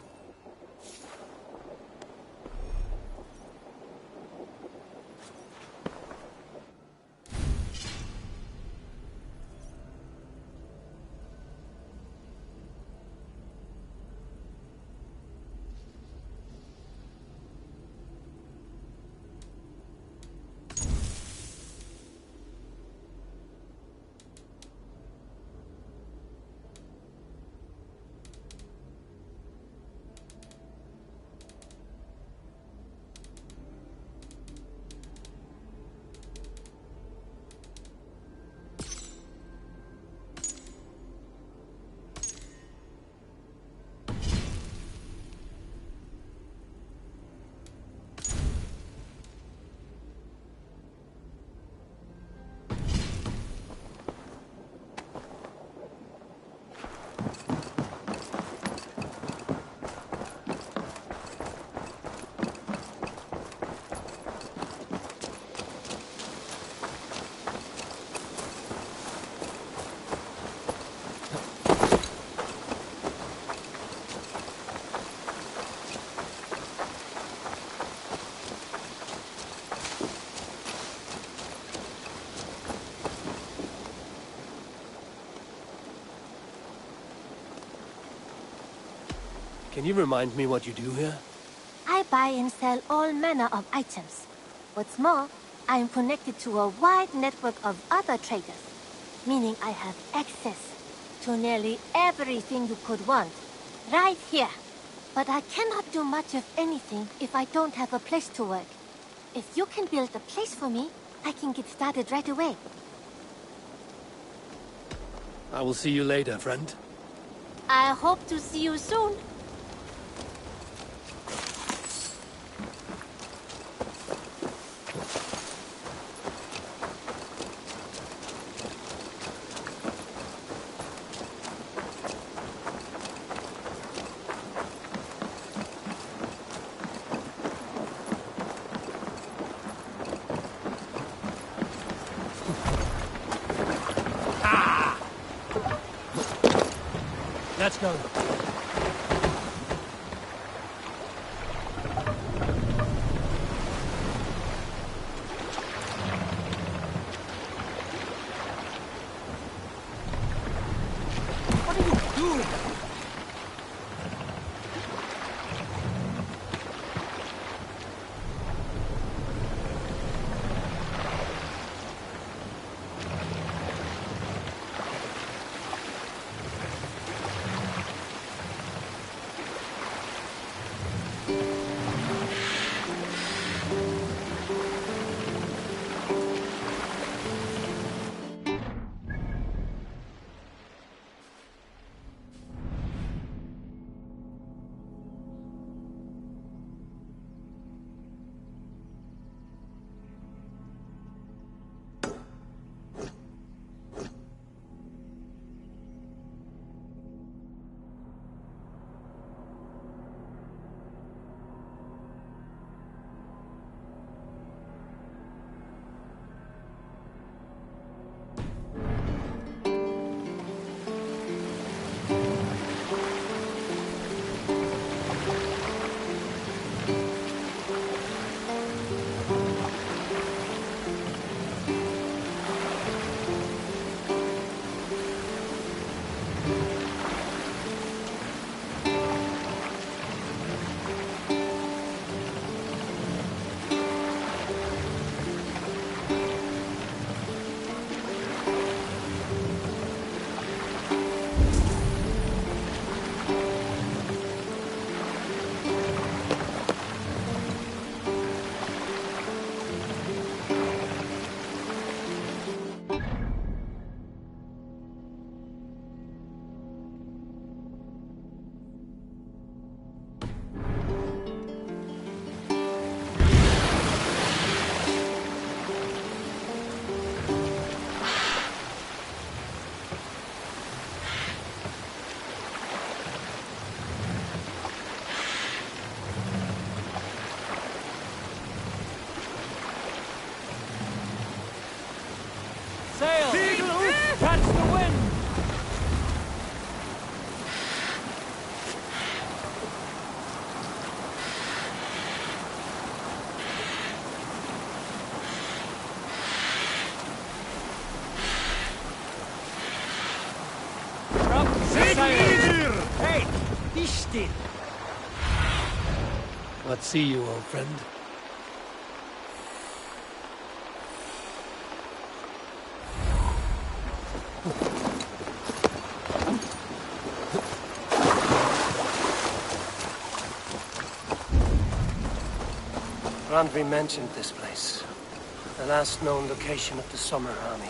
Can you remind me what you do here?
I buy and sell all manner of items. What's more, I am connected to a wide network of other traders, meaning I have access to nearly everything you could want, right here. But I cannot do much of anything if I don't have a place to work. If you can build a place for me, I can get started right away.
I will see you later, friend.
I hope to see you soon.
Let's go.
What are you doing?
Hey, be still.
What see you, old friend?
Randvi mentioned this place. The last known location of the Summer Army.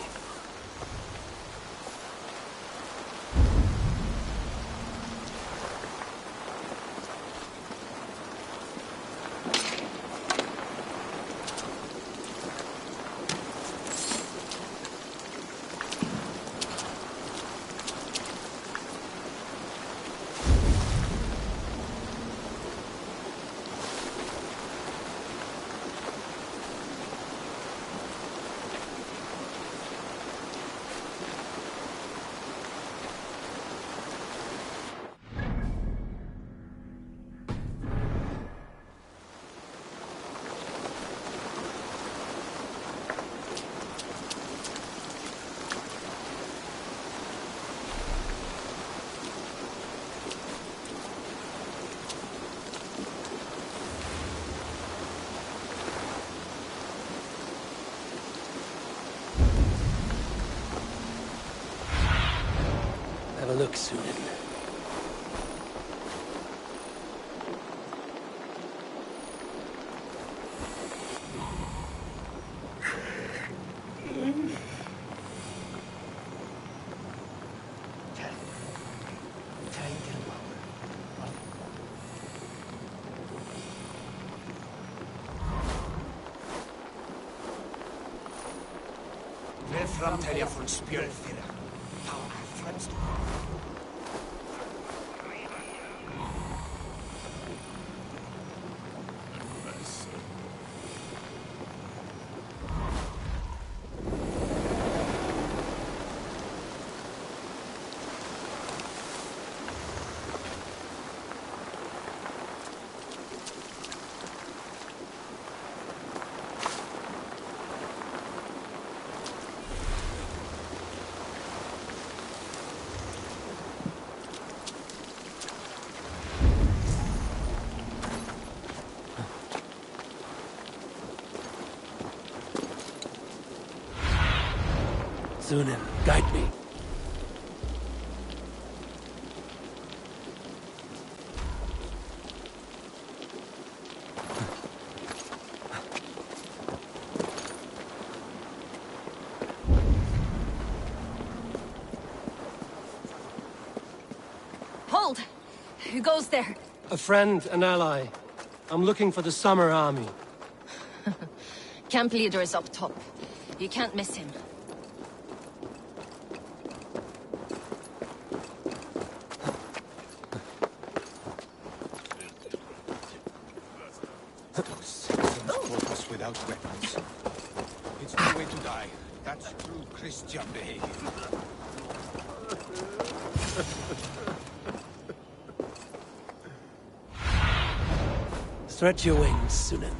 Have a look, Sunan.
Framtälja från spjölfyra. Ta främst.
Sunan, guide me.
Hold! Who goes there?
A friend, an ally. I'm looking for the Summer Army.
Camp leader is up top. You can't miss him.
Fought us without weapons. It's no way to die. That's true Christian behavior.
Stretch your wings, Sunan.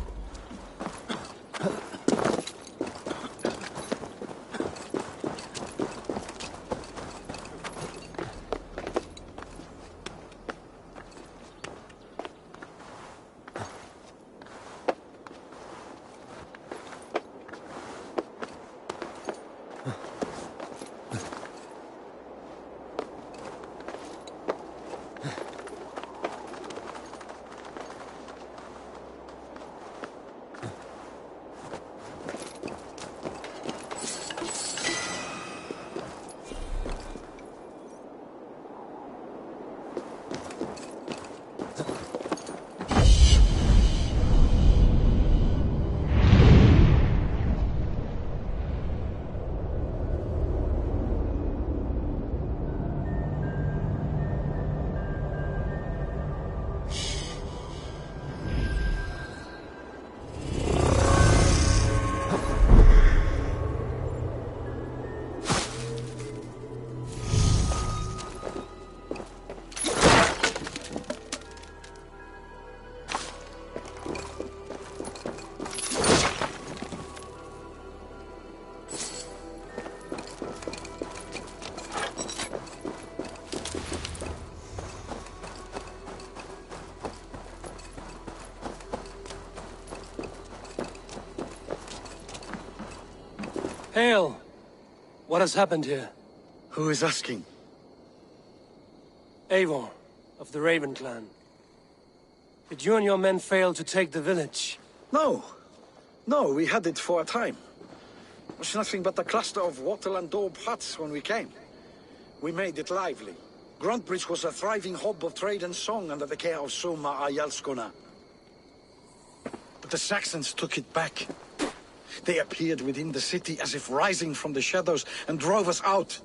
Hail! What has happened here?
Who is asking?
Eivor, of the Raven clan. Did you and your men fail to take the village?
No. No, we had it for a time. It was nothing but a cluster of wattle and daub huts when we came. We made it lively. Gruntbridge was a thriving hub of trade and song under the care of Soma Ayalskona. But the Saxons took it back. They appeared within the city as if rising from the shadows and drove us out.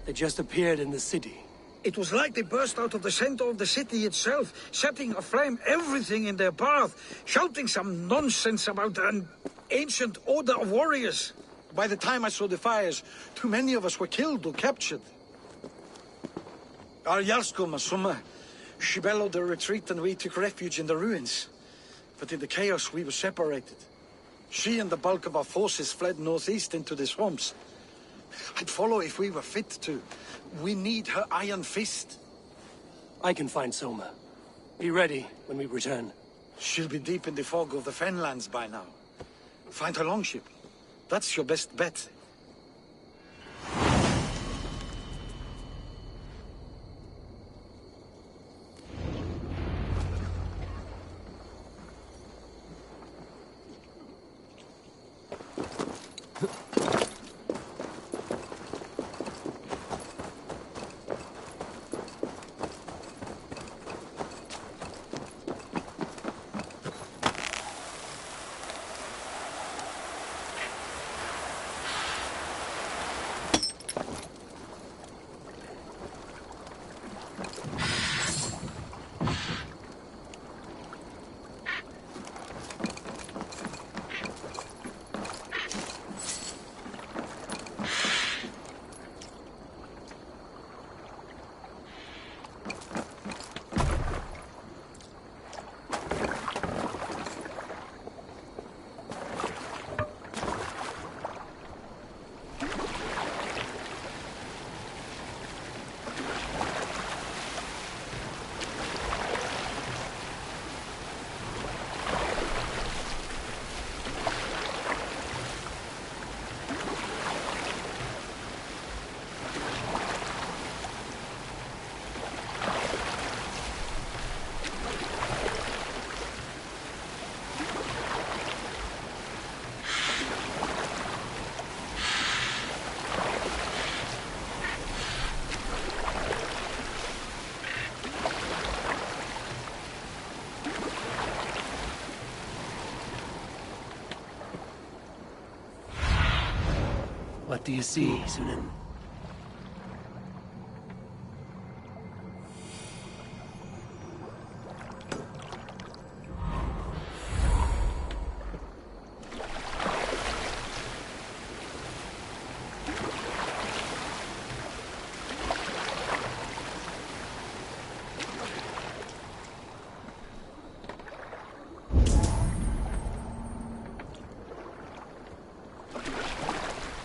They just appeared in the city.
It was like they burst out of the center of the city itself, setting aflame everything in their path, shouting some nonsense about an ancient order of warriors. By the time I saw the fires, too many of us were killed or captured. Our Yarsko Masuma, she bellowed a retreat and we took refuge in the ruins. But in the chaos we were separated. She and the bulk of our forces fled northeast into the swamps. I'd follow if we were fit to. We need her iron fist.
I can find Soma. Be ready when we return.
She'll be deep in the fog of the Fenlands by now. Find her longship. That's your best bet.
What do you see, Sunan?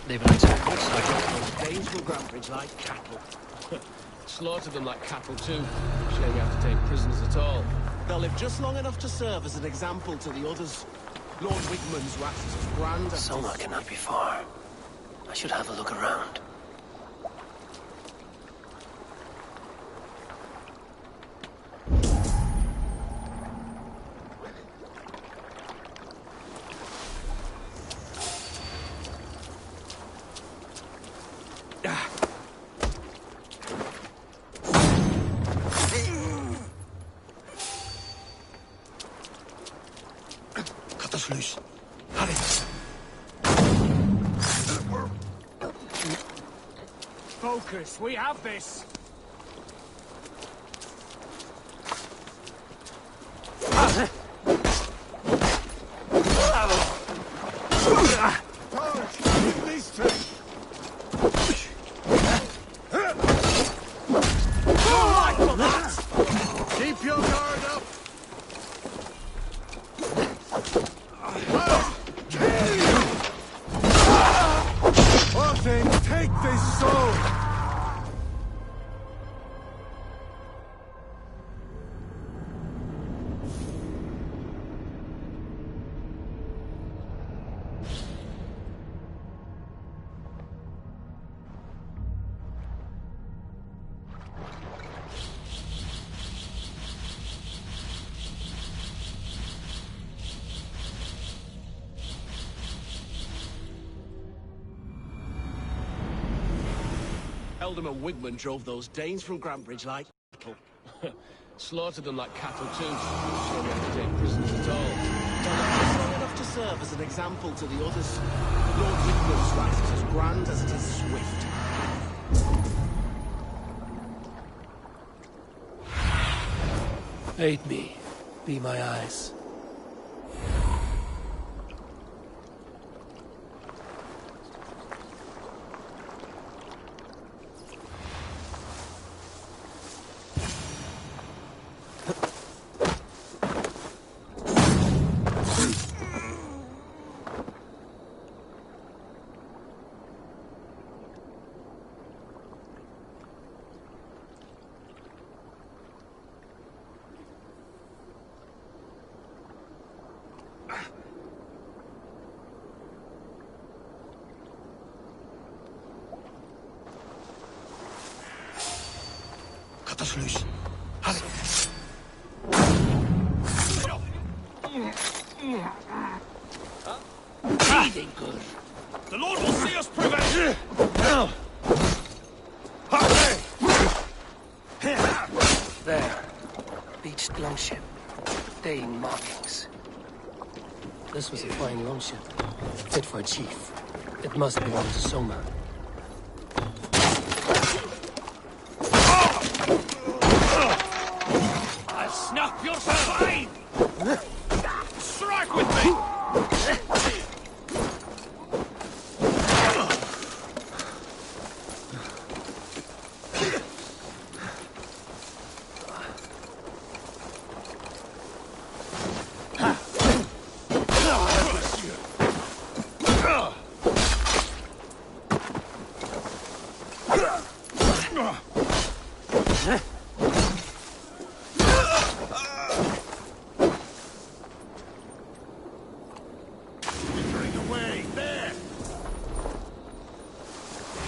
They've attacked us. Those days will Gruntbridge like cattle.
Slaughtered them like cattle too. Shame we have to take prisoners at all.
They'll live just long enough to serve as an example to the others. Lord Wigmund's rat is as grand as...
Soma cannot be far. I should have a look around.
Loose. Hurry.
Focus, we have this.
These two.
Keep your guard up.
Take this sword! Eldam and Wigmund drove those Danes from Grantbridge like cattle.
Slaughtered them like cattle too. Shame we have to take prisoners at all.
They'll live just long enough to serve as an example to the others. Lord Wigmund's rat is as grand as it is swift.
Aid me. Be my eyes.
Cut us loose. Hurry.
Bleeding good.
The Lord will see us prevail.
There. Beached longship. Dane markings. This was a fine longship. Fit for a chief. It must belong to Soma.
I'll snap your spine!
Strike with me!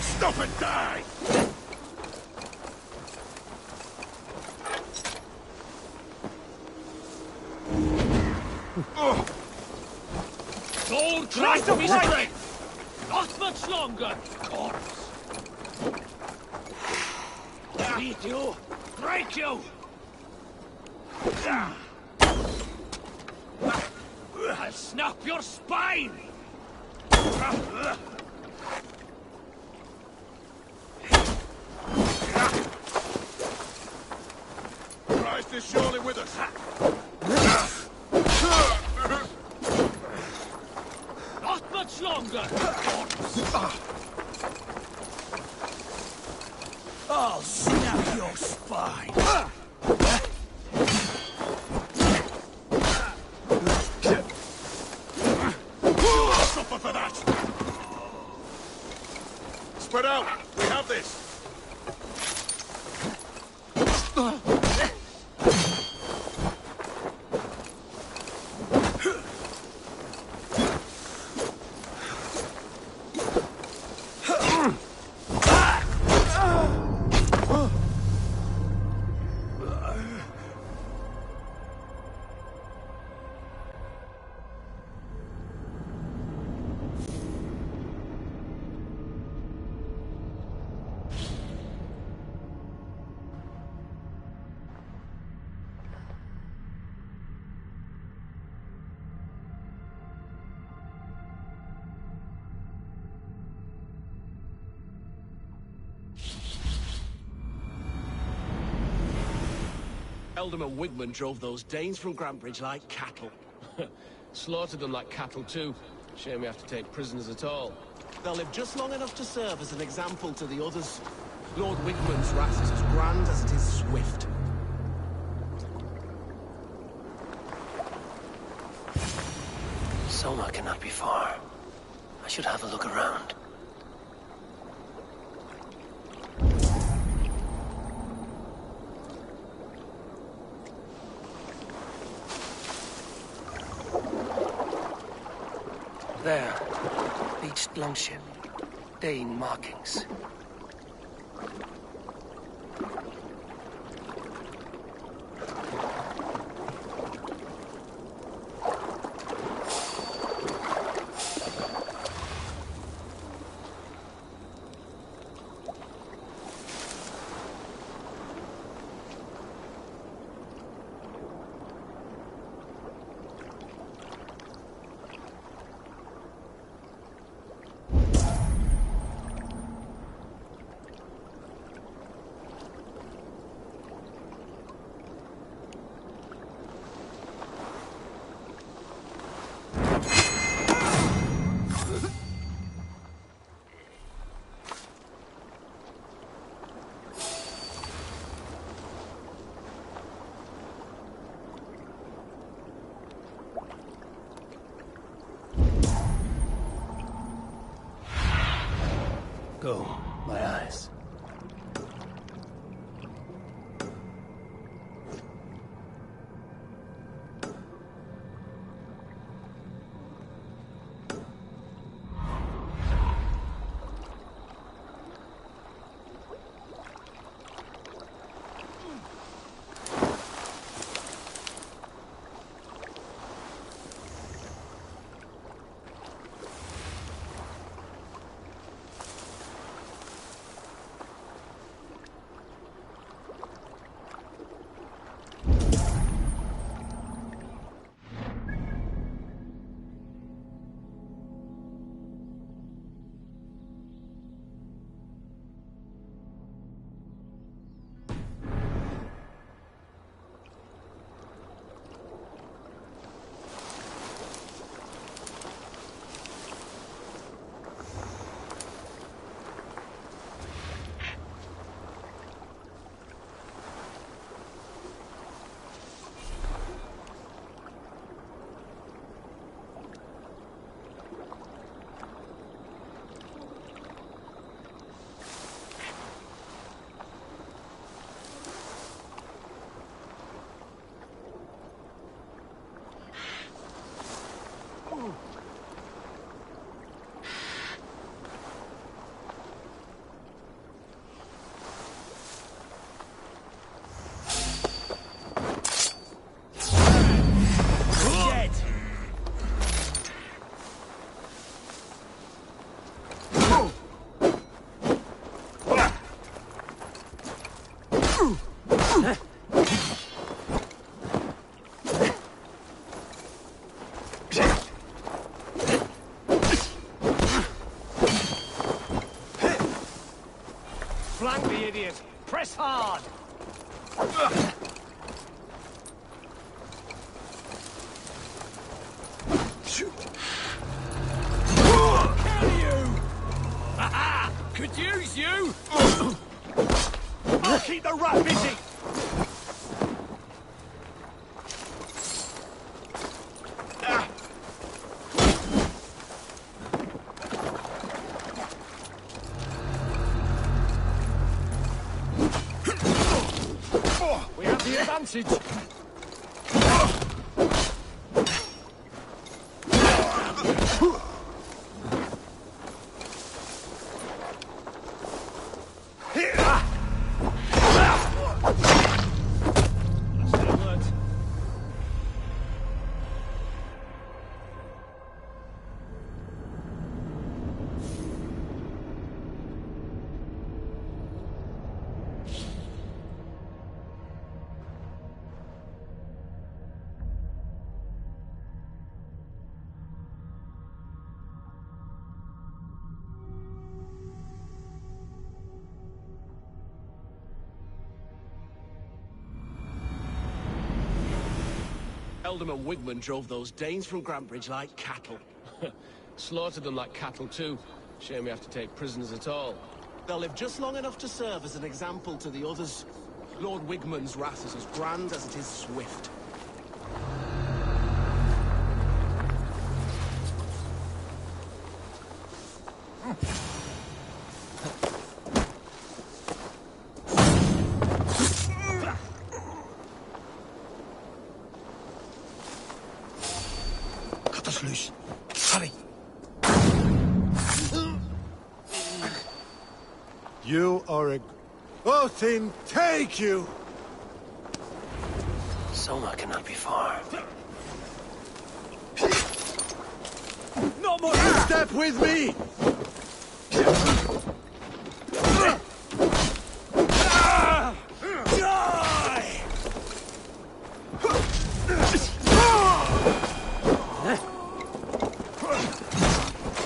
Stop and die!
Don't try to be straight! Not much longer, corpse! Beat you! Break you! I'll snap your spine!
Christ is surely with us.
Not much longer, corpse!
I'll snap your spine. You'll suffer for that. Spread out. We have this.
Eldam and Wigman drove those Danes from Grantbridge like cattle.
Slaughtered them like cattle too. Shame we have to take prisoners at all.
They'll live just long enough to serve as an example to the others. Lord Wigman's wrath is as grand as it is swift.
Soma cannot be far. I should have a look around. There. Beached longship. Dane markings. Go, my eyes.
Flank the idiot! Press hard! Kill you! Ha-ha! Could use you! I'll keep the rat busy!
We have the advantage. Eldom and Wigman drove those Danes from Grantbridge like cattle. Slaughtered them like cattle too. Shame we have to take prisoners at all.
They'll live just long enough to serve as an example to the others.
Lord Wigman's wrath is as grand as it is swift.
Cut us loose. Hurry.
You are a... Othin, take you!
Soma cannot be far.
No more step with me!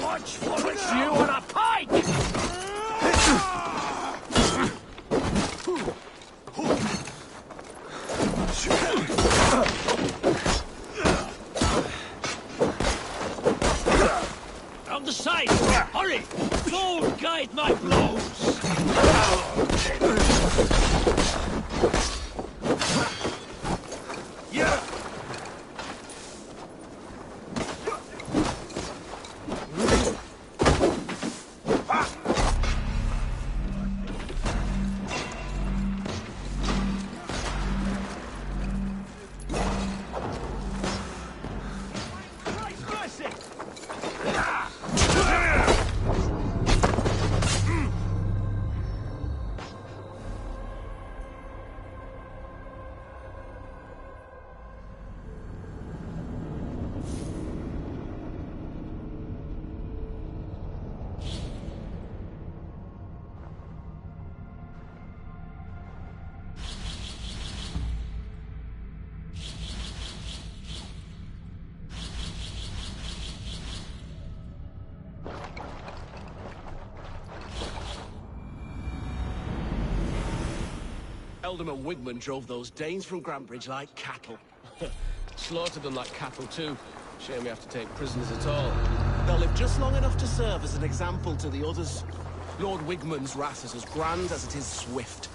Watch for it, you on a pike! On the side! Hurry! Don't guide my blows! Yeah! Eldom and Wigman drove those Danes from Grantbridge like cattle. Slaughtered them like cattle too. Shame we have to take prisoners at all.
They'll live just long enough to serve as an example to the others.
Lord Wigman's wrath is as grand as it is swift.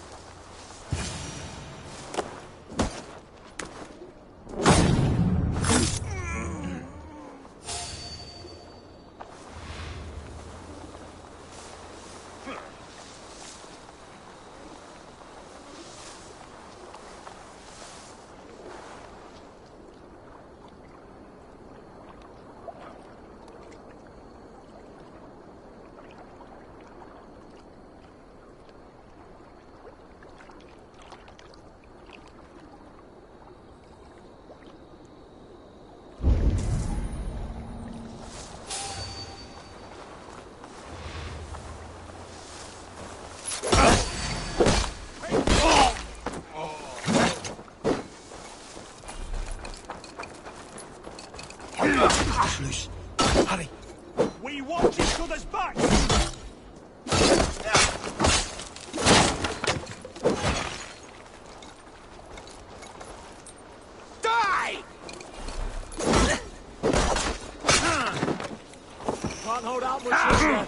Loose. Hurry.
We watch each other's backs! Die! Can't hold out much longer.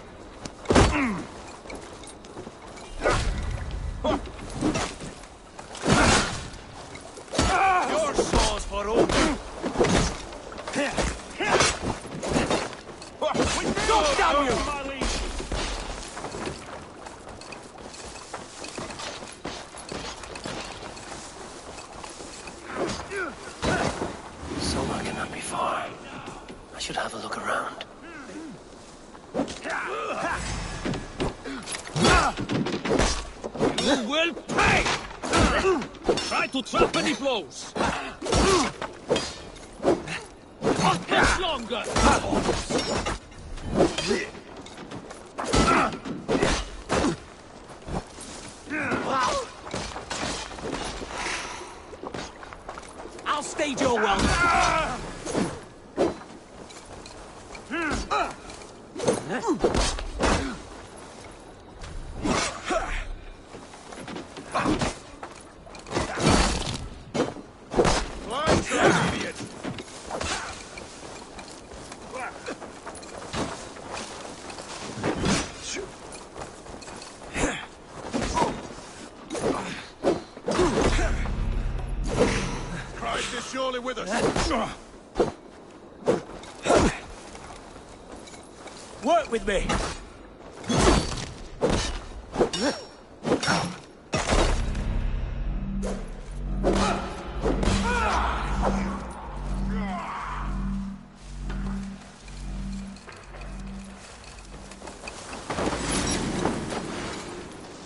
Your saw's for open. Don't damn you! will pay! Try to trap any blows! Not much longer! I'll stage your welcome!
Christ is surely with us.
Work with me!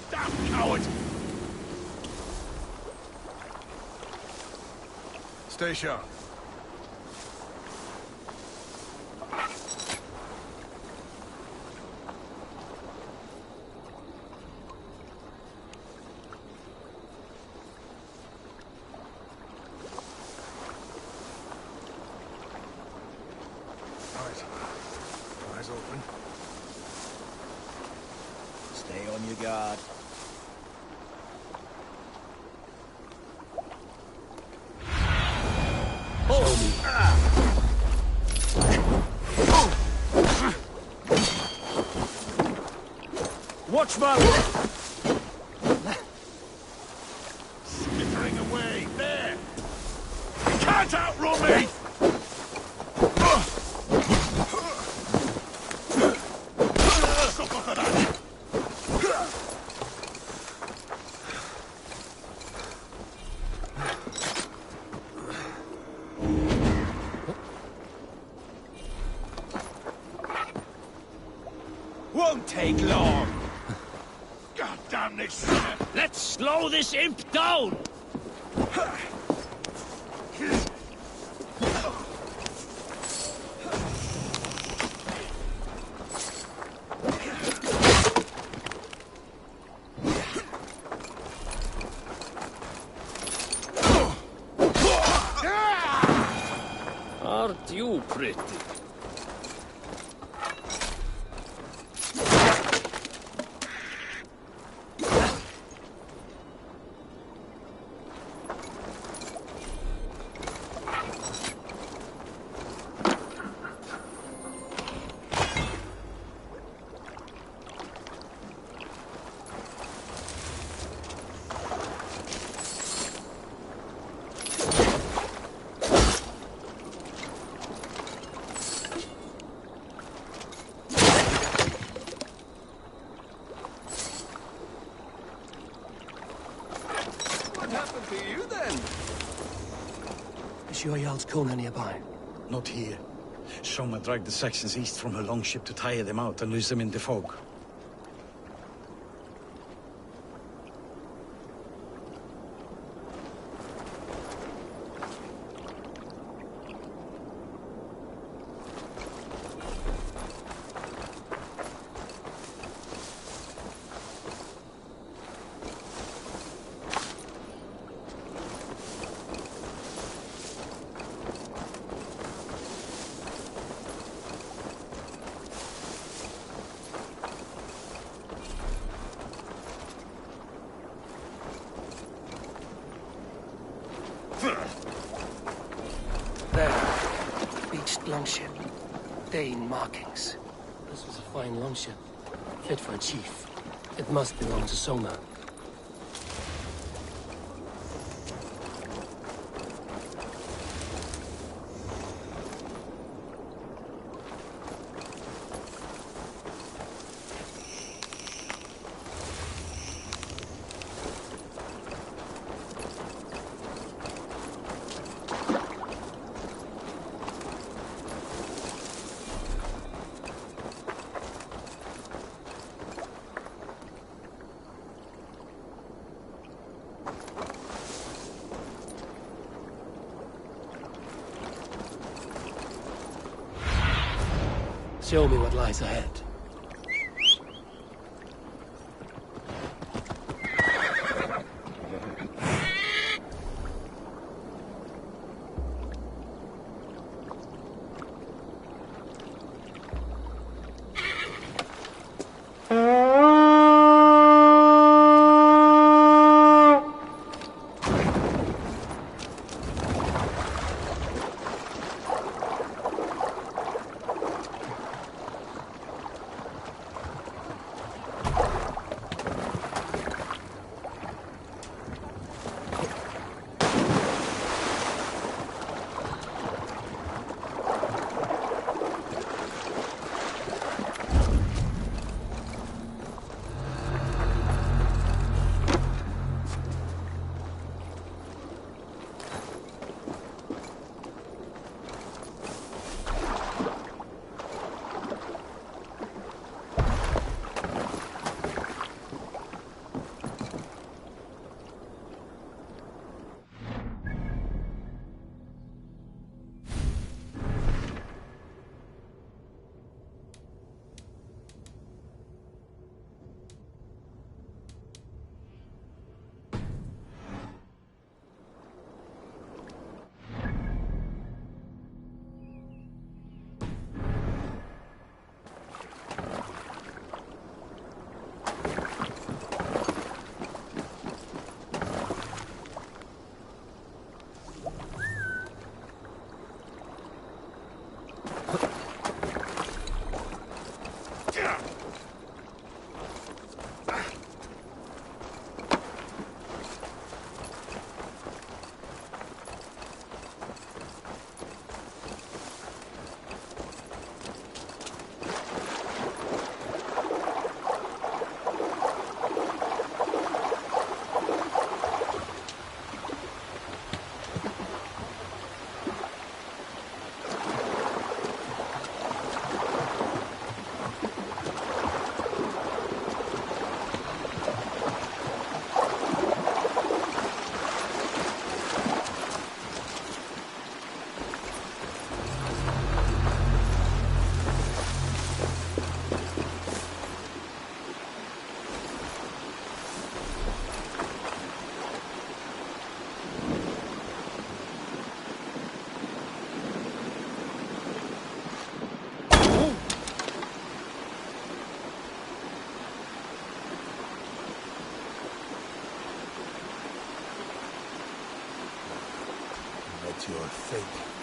Damn coward! Stay sharp. Eyes open.
Stay on your guard. Watch my
Skittering away. There! You can't outrun me! Suffer for that!
Won't take long.
God damn this sinner!
Let's slow this imp down! Aren't you pretty?
What happened to you then? Is your Jarl's Kona nearby?
Not here. Soma dragged the Saxons east from her longship to tire them out and lose them in the fog.
There. Beached longship. Dane markings. This was a fine longship. Fit for a chief. It must belong to Soma. Show me what lies ahead.
Your fate.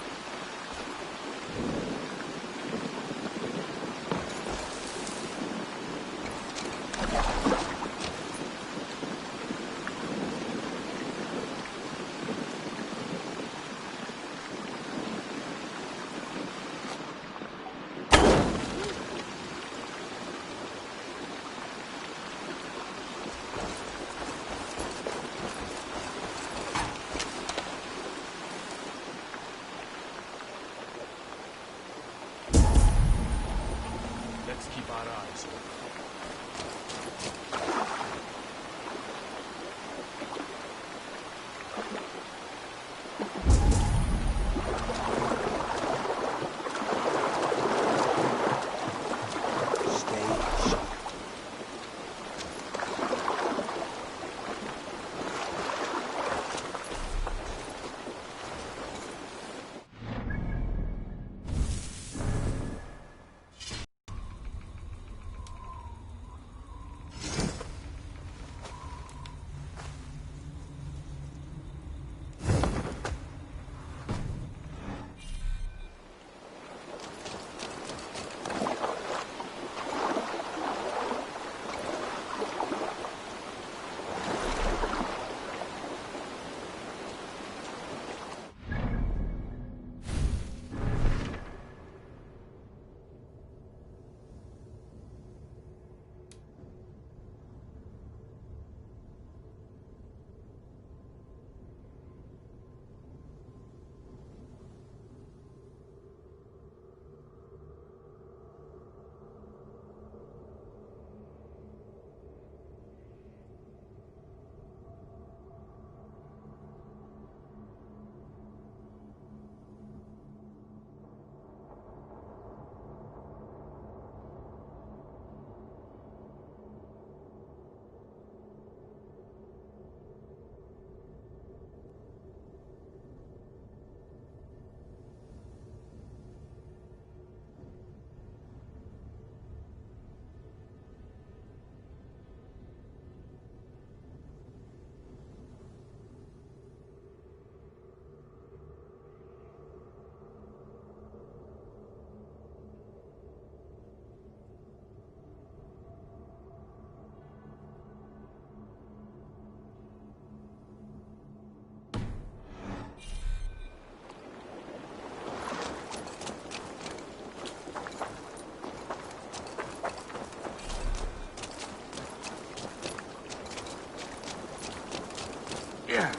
Not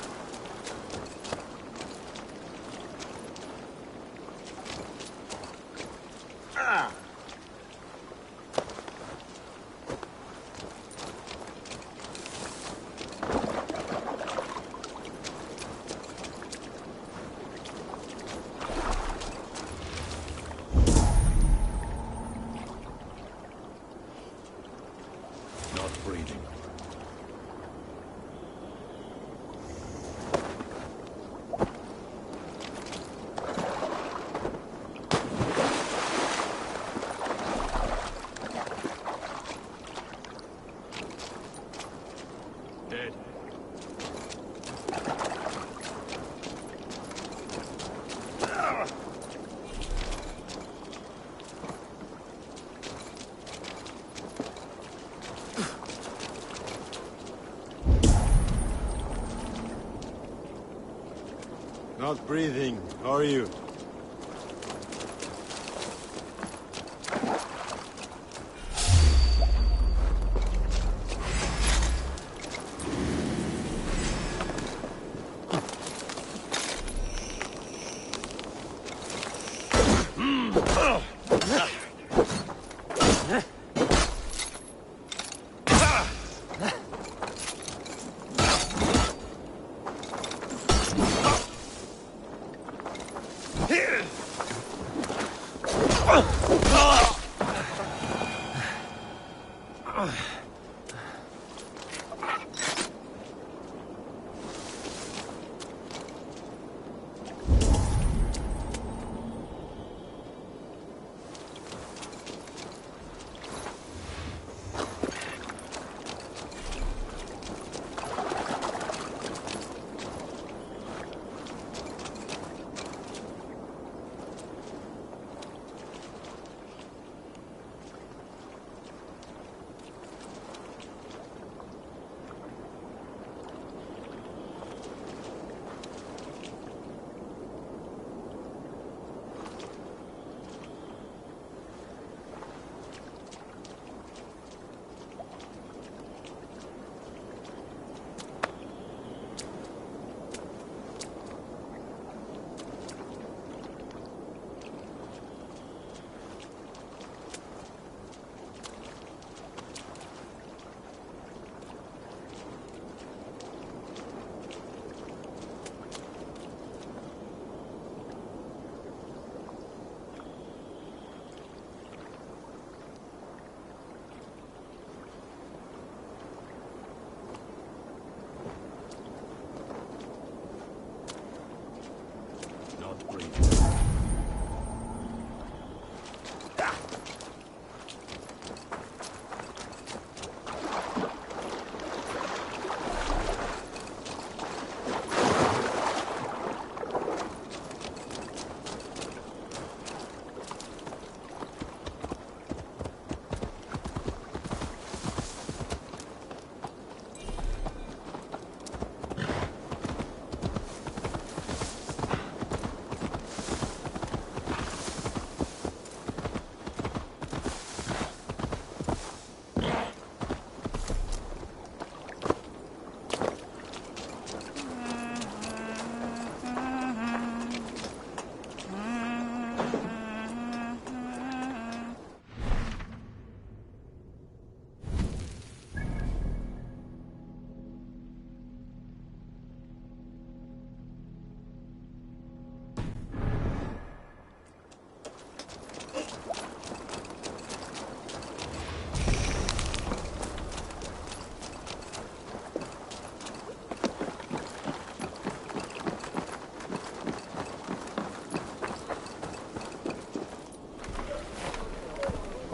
breathing. Dead.
Not breathing, are you?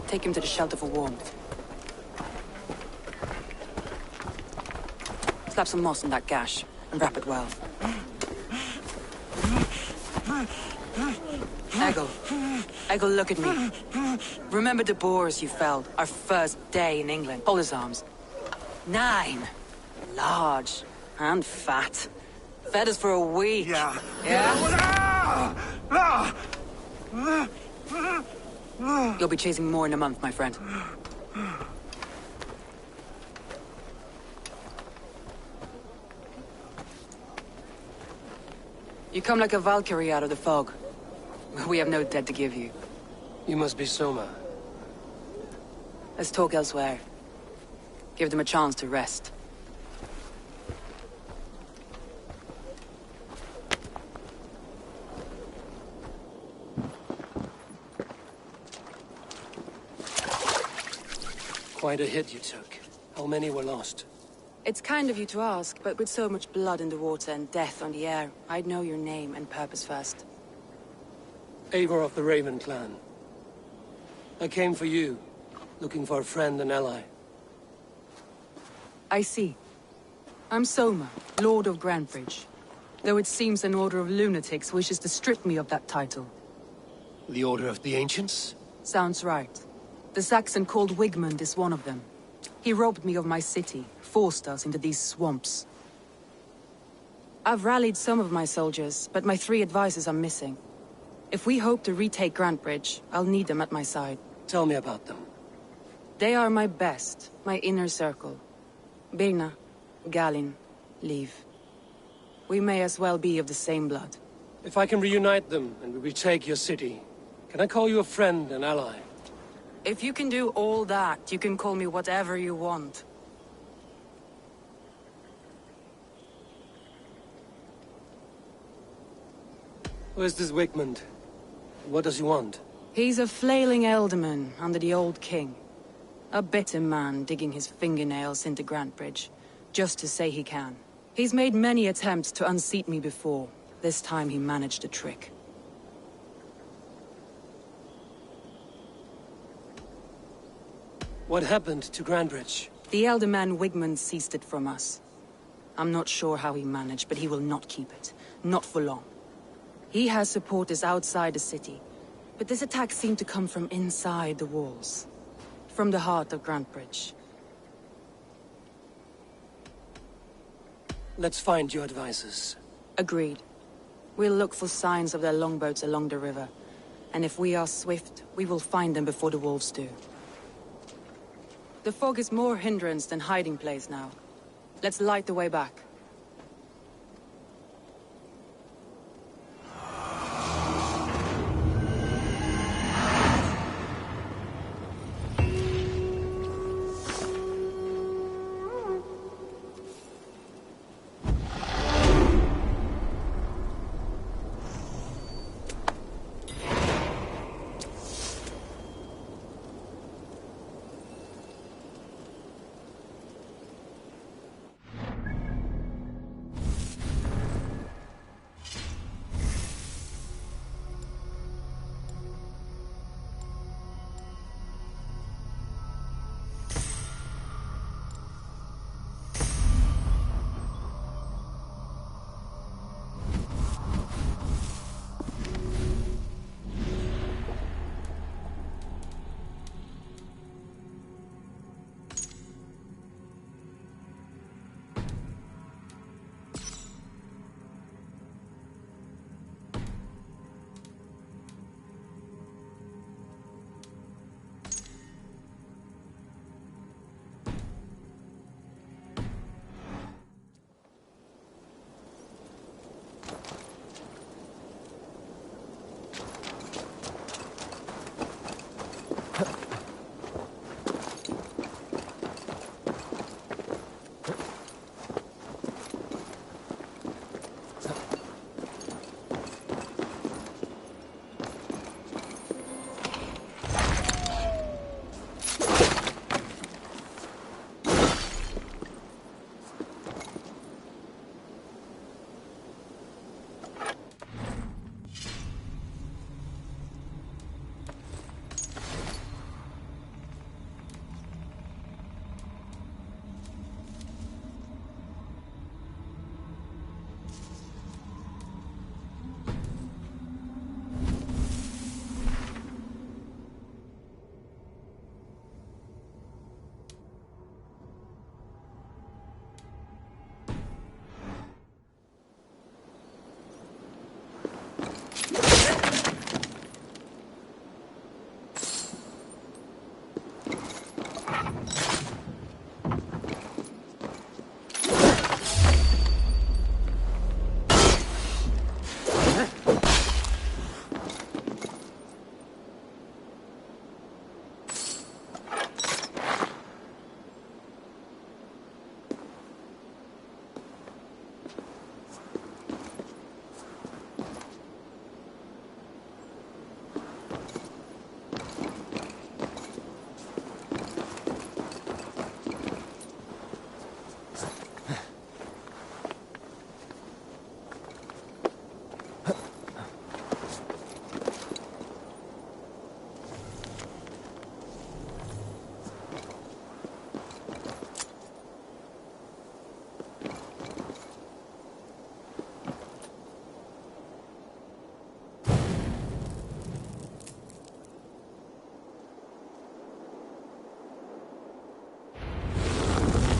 Take him to the shelter for warmth. Slap some moss in that gash and wrap it well. Eggle, look at me. Remember the boars you felled our first day in England? Hold his arms. 9. Large and fat. Fed us for a week. Yeah? You'll be chasing more in a month, my friend. You come like a Valkyrie out of the fog. We have no debt to give you.
You must be Soma.
Let's talk elsewhere. Give them a chance to rest.
Quite a hit you took. How many were lost?
It's kind of you to ask, but with so much blood in the water and death on the air, I'd know your name and purpose first.
Eivor of the Raven clan. I came for you, looking for a friend and ally.
I see. I'm Soma, Lord of Grantebridge. Though it seems an order of lunatics wishes to strip me of that title.
The Order of the Ancients?
Sounds right. The Saxon called Wigmund is one of them. He robbed me of my city, forced us into these swamps. I've rallied some of my soldiers, but my 3 advisors are missing. If we hope to retake Grantebridge, I'll need them at my side.
Tell me about them.
They are my best, my inner circle. Birna, Galin, Liv. We may as well be of the same blood.
If I can reunite them and we retake your city, can I call you a friend and ally?
If you can do all that, you can call me whatever you want.
Where's this Wigmund? What does he want?
He's a flailing elderman under the old king. A bitter man digging his fingernails into Grantebridge, just to say he can. He's made many attempts to unseat me before. This time he managed a trick.
What happened to Grantebridge?
The elder man Wigmund seized it from us. I'm not sure how he managed, but he will not keep it. Not for long. He has supporters outside the city, but this attack seemed to come from inside the walls. From the heart of Grantebridge.
Let's find your advisors.
Agreed. We'll look for signs of their longboats along the river. And if we are swift, we will find them before the wolves do. The fog is more hindrance than hiding place now. Let's light the way back.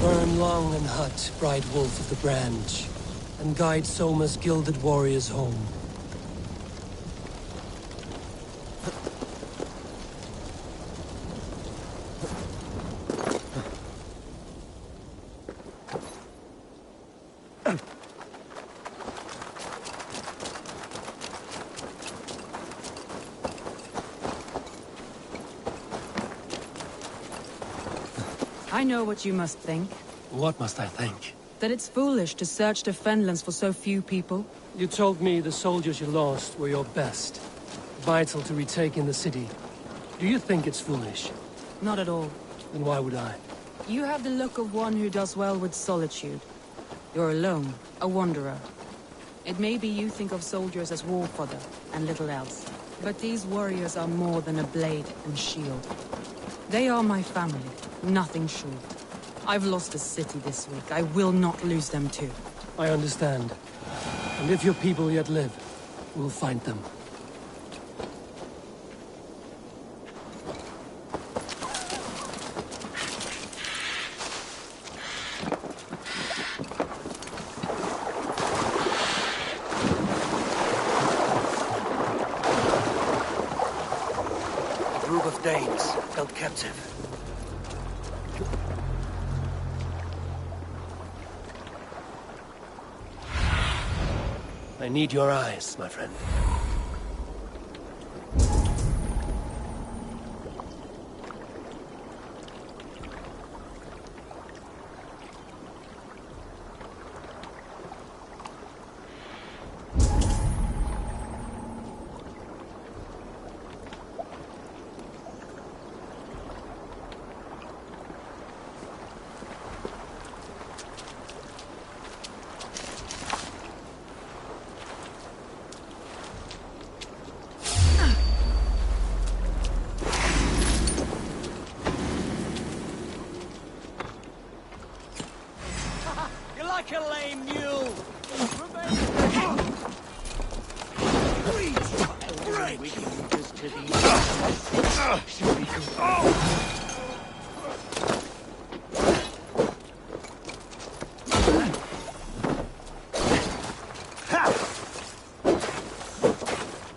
Burn long and hut, bright wolf of the branch, and guide Soma's gilded warriors home.
I know what you must think.
What must I think?
That it's foolish to search the Fenlands for so few people.
You told me the soldiers you lost were your best. Vital to retake in the city. Do you think it's foolish?
Not at all.
Then why would I?
You have the look of one who does well with solitude. You're alone, a wanderer. It may be you think of soldiers as war fodder, and little else. But these warriors are more than a blade and shield. They are my family, nothing short. I've lost a city this week. I will not lose them too.
I understand. And if your people yet live, we'll find them. A group of Danes held captive. I need your eyes, my friend.
Like a lame mule!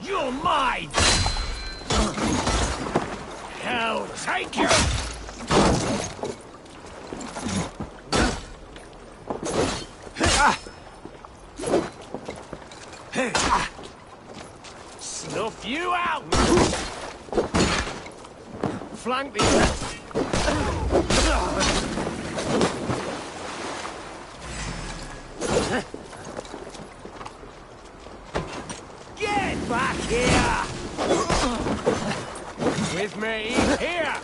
You're mine! Hell, take you! Snuff you out! Flank the Get back here! With me, here!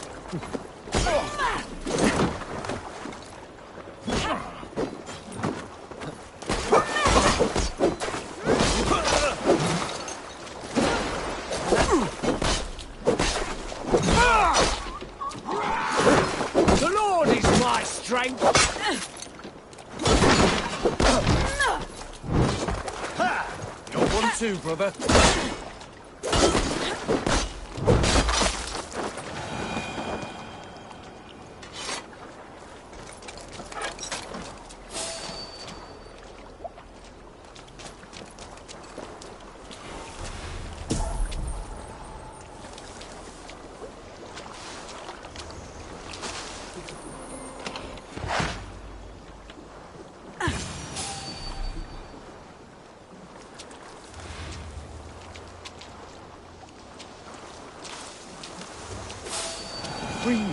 The Lord is my strength!
You're one too, brother.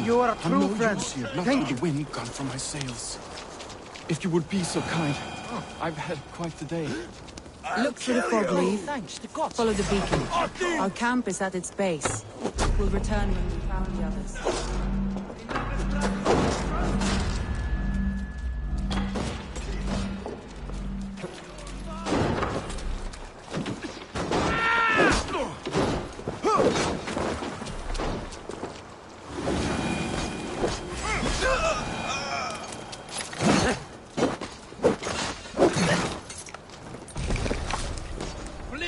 You are a true friend. Here, not with the wind gone from my sails. If you would be so kind, I've had quite the day.
Look for the fog leaf. Follow the beacon. Our camp is at its base. We'll return when we found the others.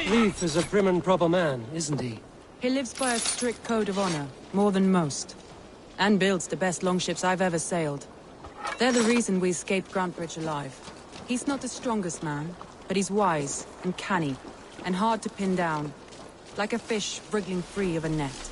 Leif is a prim and proper man, isn't he?
He lives by a strict code of honor, more than most. And builds the best longships I've ever sailed. They're the reason we escaped Grantbridge alive. He's not the strongest man, but he's wise and canny, and hard to pin down. Like a fish wriggling free of a net.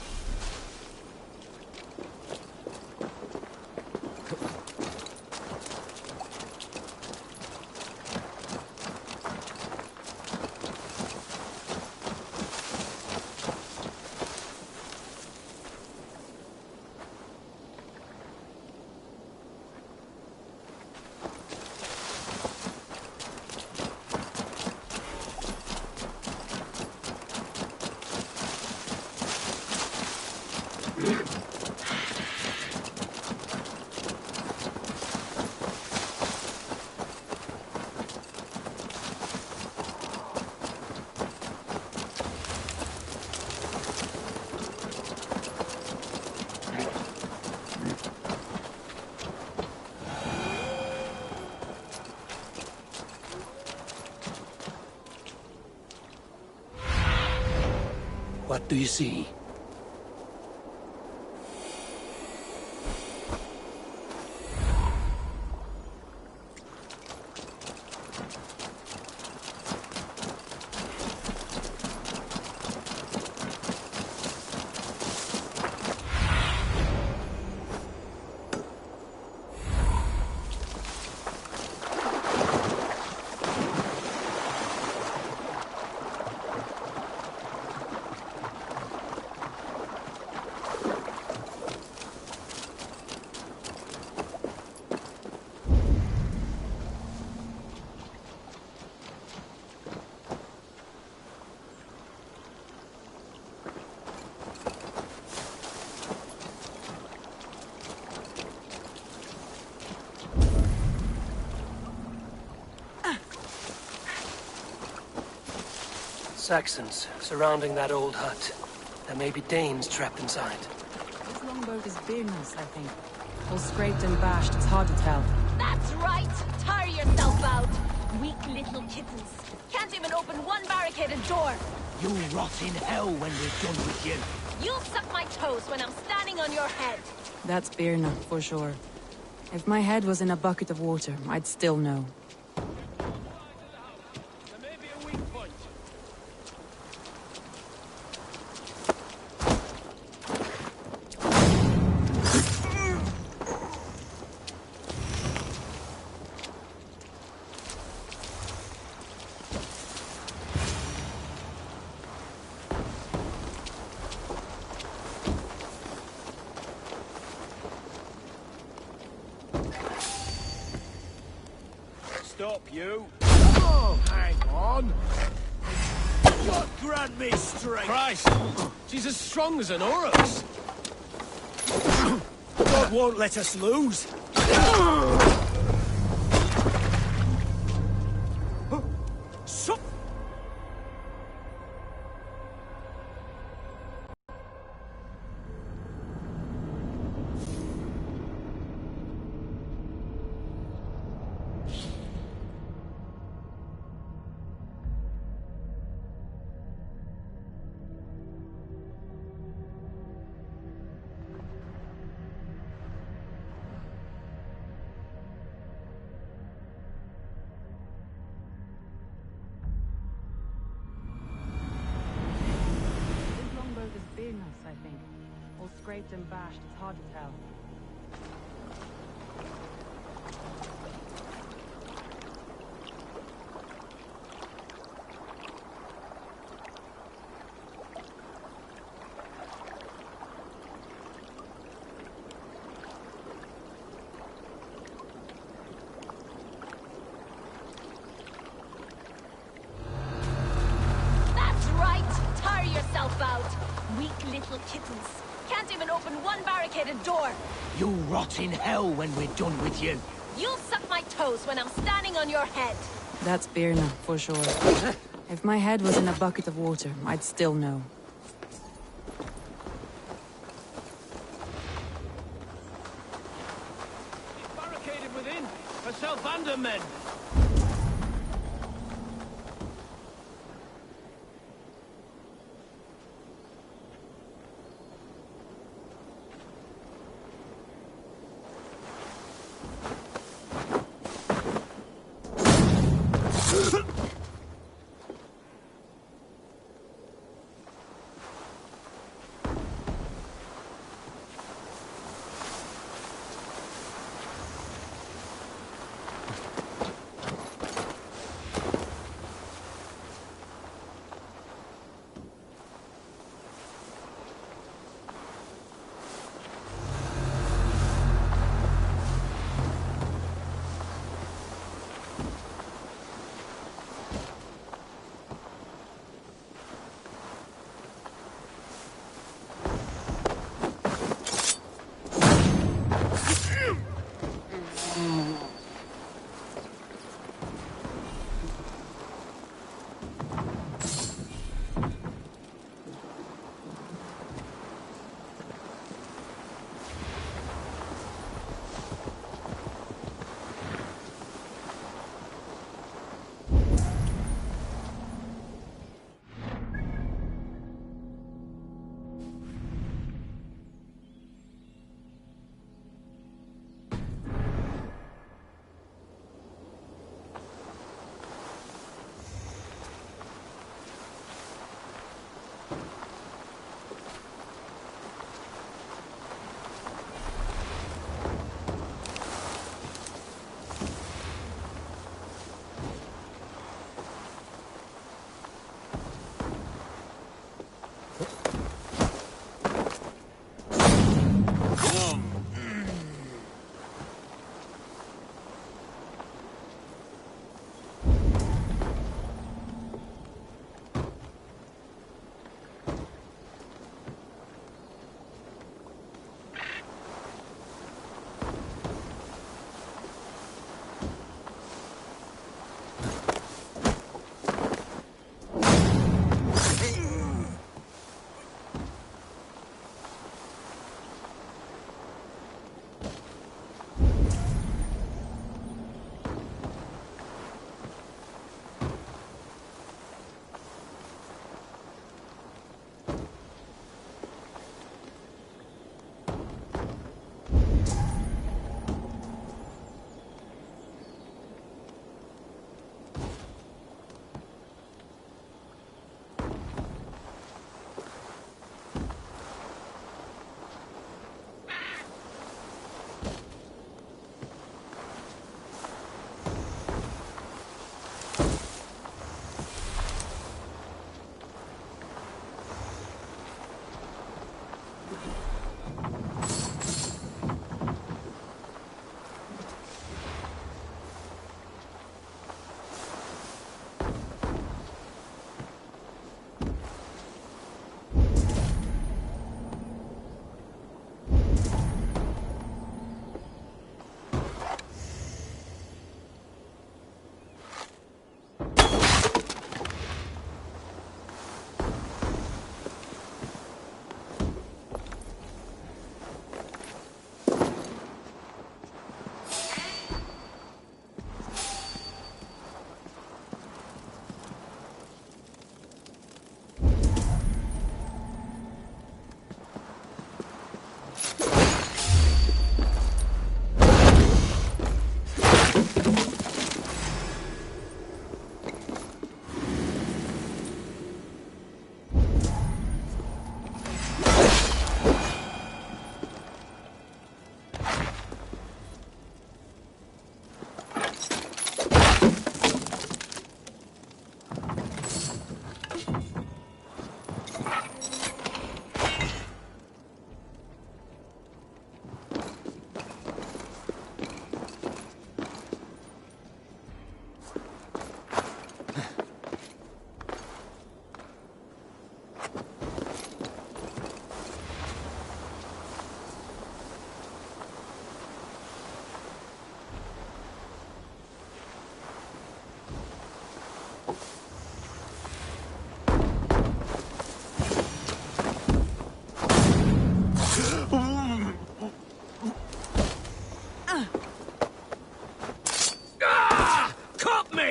What do you see? Saxons surrounding that old hut. There may be Danes trapped inside.
This longboat is Birnus, I think. All scraped and bashed, it's hard to tell.
That's right! Tire yourself out! Weak little kittens. Can't even open one barricaded door!
You'll rot in hell when we're done with you.
You'll suck my toes when I'm standing on your head!
That's Birna, for sure. If my head was in a bucket of water, I'd still know.
Stop, you! Oh, hang on! God grant me strength!
Christ! She's as strong as an Oryx!
God won't let us lose! So
Birnus, I think. All scraped and bashed, it's hard to tell.
That's right! Tire yourself out! Weak little kittens. Can't even open one barricaded door!
You'll rot in hell when we're done with you.
You'll suck my toes when I'm standing on your head!
That's Birna, for sure. If my head was in a bucket of water, I'd still know.
Barricaded within! Herself and her men!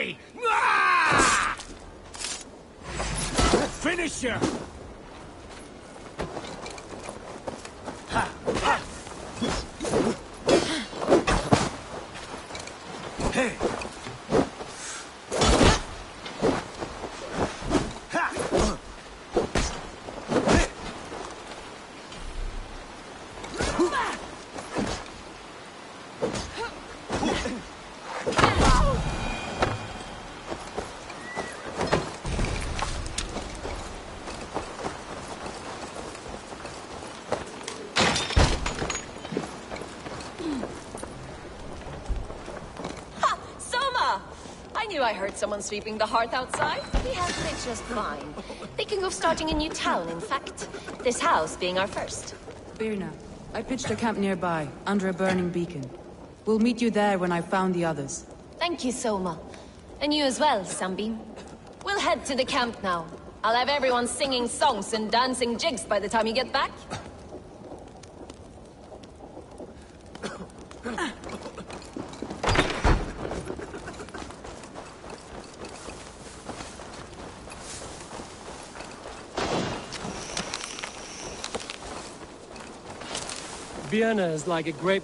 way! Ah! Finisher! Hey!
I heard someone sweeping the hearth outside. He handled it just fine. Thinking of starting a new town, in fact. This house being our first.
Birna, I pitched a camp nearby, under a burning beacon. We'll meet you there when I've found the others.
Thank you, Soma. And you as well, Sunbeam. We'll head to the camp now. I'll have everyone singing songs and dancing jigs by the time you get back.
Vienna is like a grape...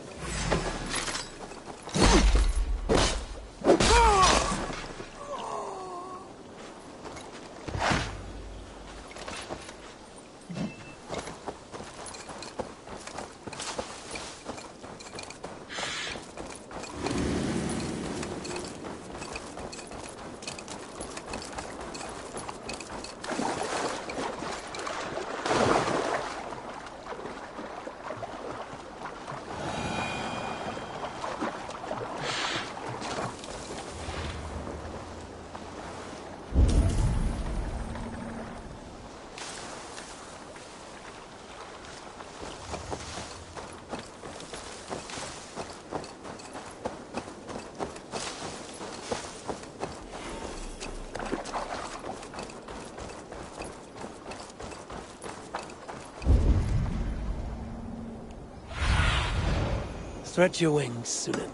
Stretch your wings, Sunan.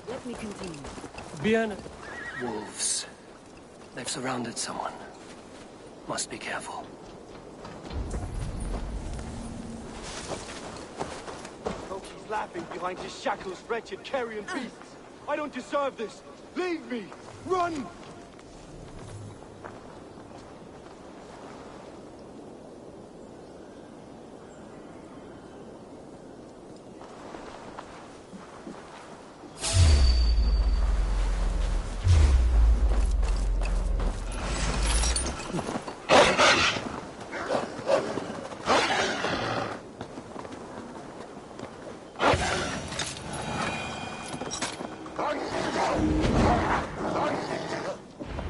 Let me continue.
Vienna... Wolves. They've surrounded someone. Must be careful.
He's laughing behind his shackles, wretched carrion beasts. I don't deserve this. Leave me. Run!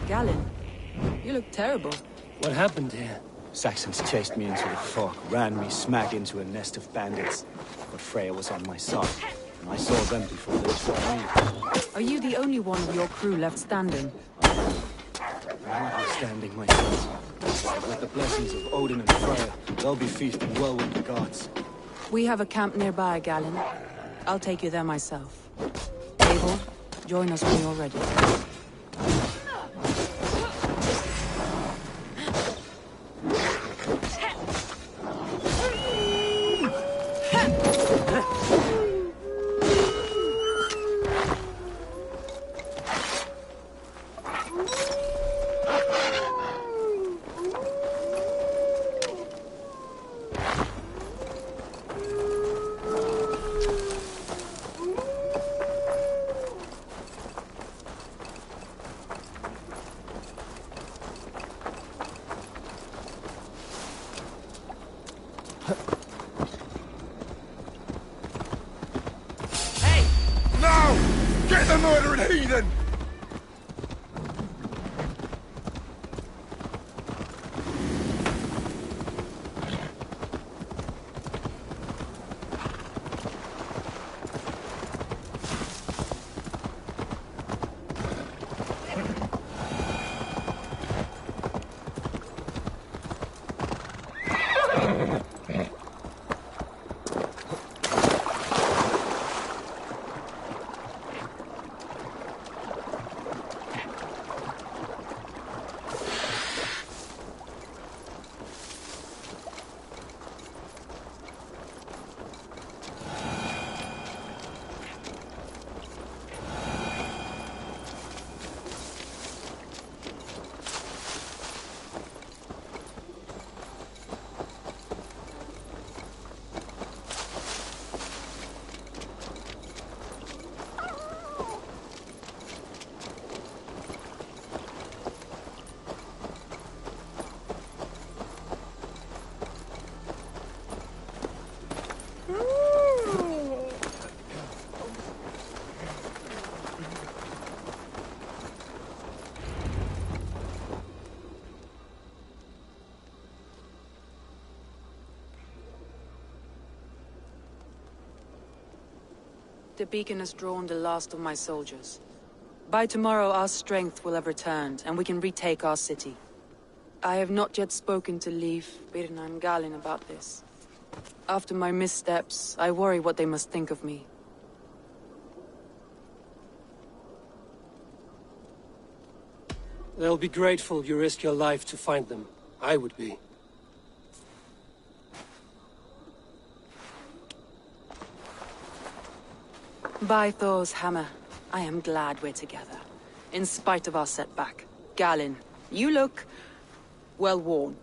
Galen, you look terrible.
What happened here?
Saxons chased me into the fog, ran me smack into a nest of bandits. But Freya was on my side, and I saw them before they saw me.
Are you the only one of your crew left standing?
I'm not standing myself. With the blessings of Odin and Freya, they'll be feasting well with the gods.
We have a camp nearby, Galen. I'll take you there myself. Abel, join us when you're ready.
Get the murdering heathen!
The beacon has drawn the last of my soldiers. By tomorrow our strength will have returned, and we can retake our city. I have not yet spoken to Leif, Birna and Galin about this. After my missteps, I worry what they must think of me.
They'll be grateful you risk your life to find them. I would be.
By Thor's hammer, I am glad we're together. In spite of our setback. Galin, you look well worn.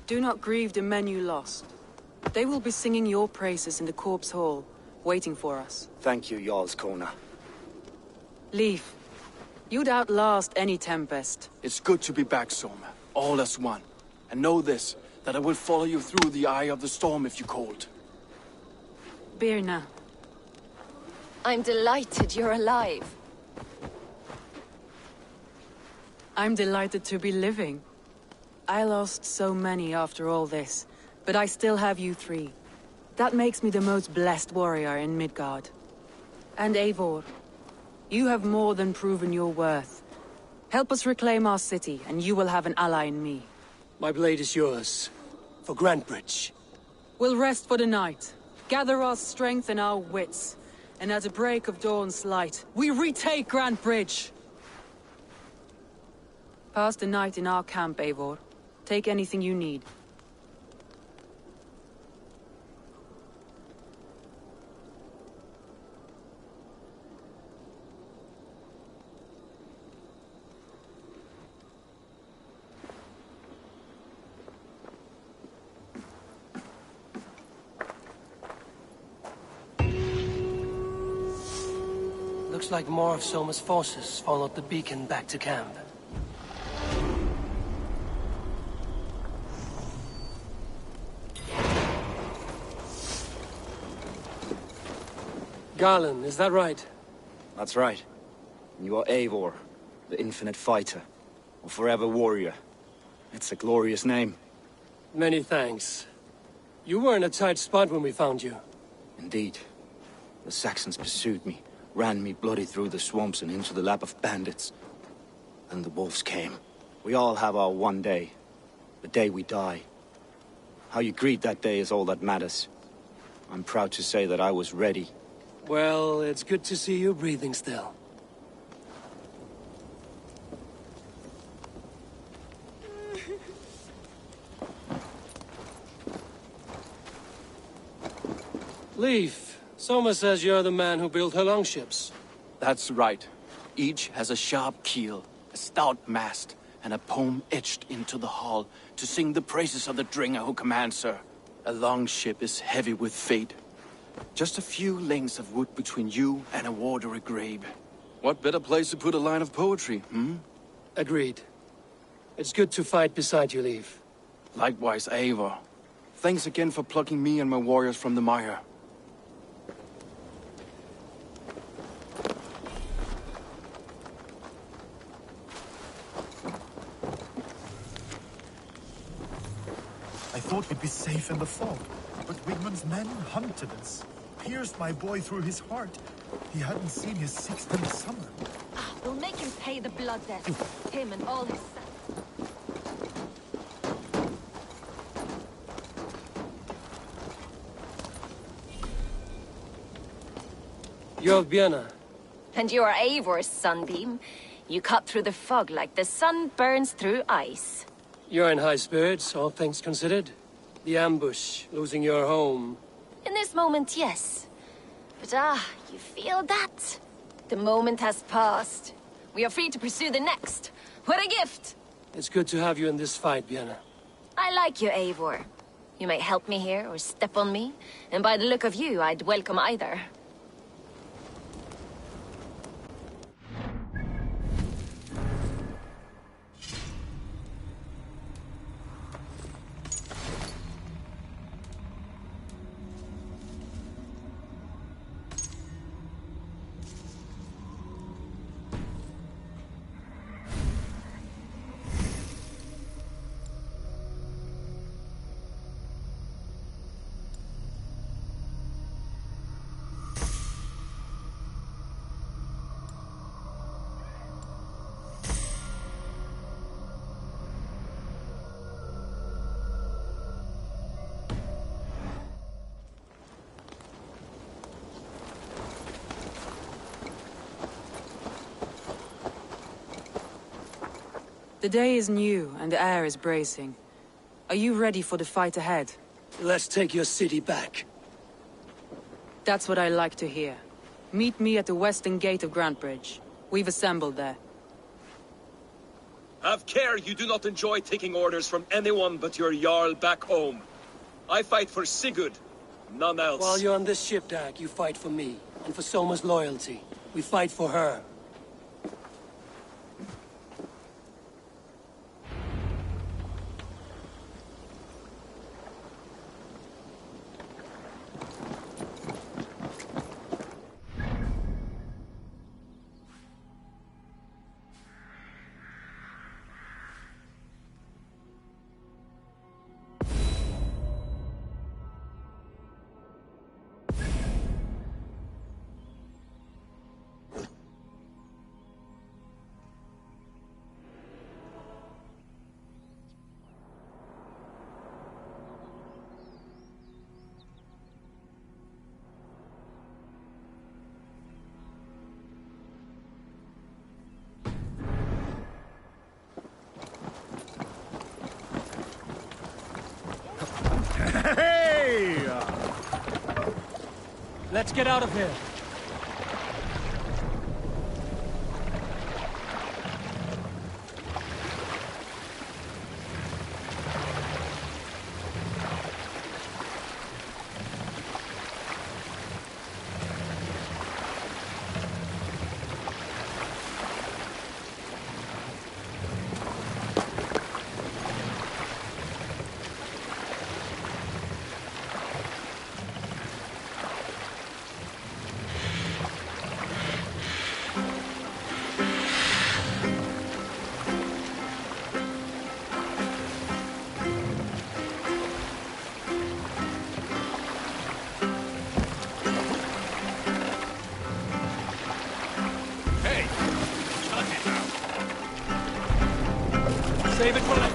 Do not grieve the men you lost. They will be singing your praises in the Corpse Hall, waiting for us.
Thank you, Jarl's Kona.
Leif, you'd outlast any tempest.
It's good to be back, Soma. All as one. And know this, that I will follow you through the eye of the storm if you called.
Birna.
I'm delighted you're alive.
I'm delighted to be living. I lost so many after all this, but I still have you three. That makes me the most blessed warrior in Midgard. And Eivor, you have more than proven your worth. Help us reclaim our city, and you will have an ally in me.
My blade is yours. For Grantebridge.
We'll rest for the night. Gather our strength and our wits, and at the break of dawn's light, we retake Grantebridge! Pass the night in our camp, Eivor. Take anything you need.
Looks like more of Soma's forces followed the beacon back to camp. Garland, is that right?
That's right. You are Eivor, the infinite fighter, or forever warrior. It's a glorious name.
Many thanks. You were in a tight spot when we found you.
Indeed. The Saxons pursued me, ran me bloody through the swamps and into the lap of bandits. And the wolves came. We all have our one day. The day we die. How you greet that day is all that matters. I'm proud to say that I was ready.
Well, it's good to see you breathing still. Leif, Soma says you're the man who built her longships.
That's right. Each has a sharp keel, a stout mast, and a poem etched into the hull to sing the praises of the Dringer who commands her. A longship is heavy with fate. Just a few lengths of wood between you and a watery grave. What better place to put a line of poetry, hmm?
Agreed. It's good to fight beside you, Leif.
Likewise, Eivor. Thanks again for plucking me and my warriors from the mire.
I thought we'd be safe in the fog, but Wigmund's men hunted us, pierced my boy through his heart. He hadn't seen his 16th summer.
We'll make him pay the blood debt. Him and all his sons.
You're Vienna.
And you're Eivor's sunbeam. You cut through the fog like the sun burns through ice.
You're in high spirits, all things considered. The ambush, losing your home.
In this moment, yes. But you feel that? The moment has passed. We are free to pursue the next. What a gift!
It's good to have you in this fight, Vienna.
I like you, Eivor. You may help me here or step on me, and by the look of you, I'd welcome either.
The day is new, and the air is bracing. Are you ready for the fight ahead?
Let's take your city back.
That's what I like to hear. Meet me at the western gate of Grantbridge. We've assembled there.
Have care you do not enjoy taking orders from anyone but your Jarl back home. I fight for Sigurd, none else.
While you're on this ship, Dag, you fight for me, and for Soma's loyalty. We fight for her.
Hey!
Let's get out of here. Save it for later.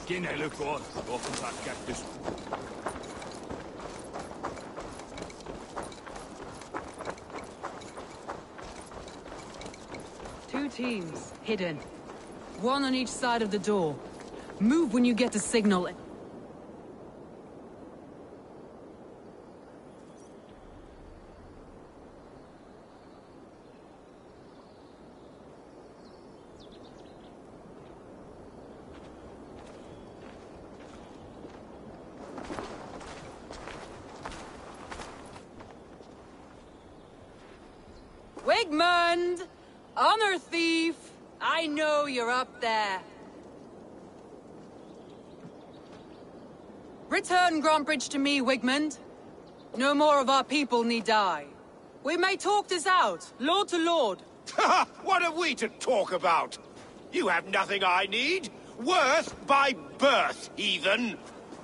Skinner, look on. Often that cactus.
Two teams, hidden. One on each side of the door. Move when you get the signal. Wigmund! Honor thief! I know you're up there. Return Grantbridge to me, Wigmund. No more of our people need die. We may talk this out, lord to lord.
What are we to talk about? You have nothing I need. Worth by birth, heathen.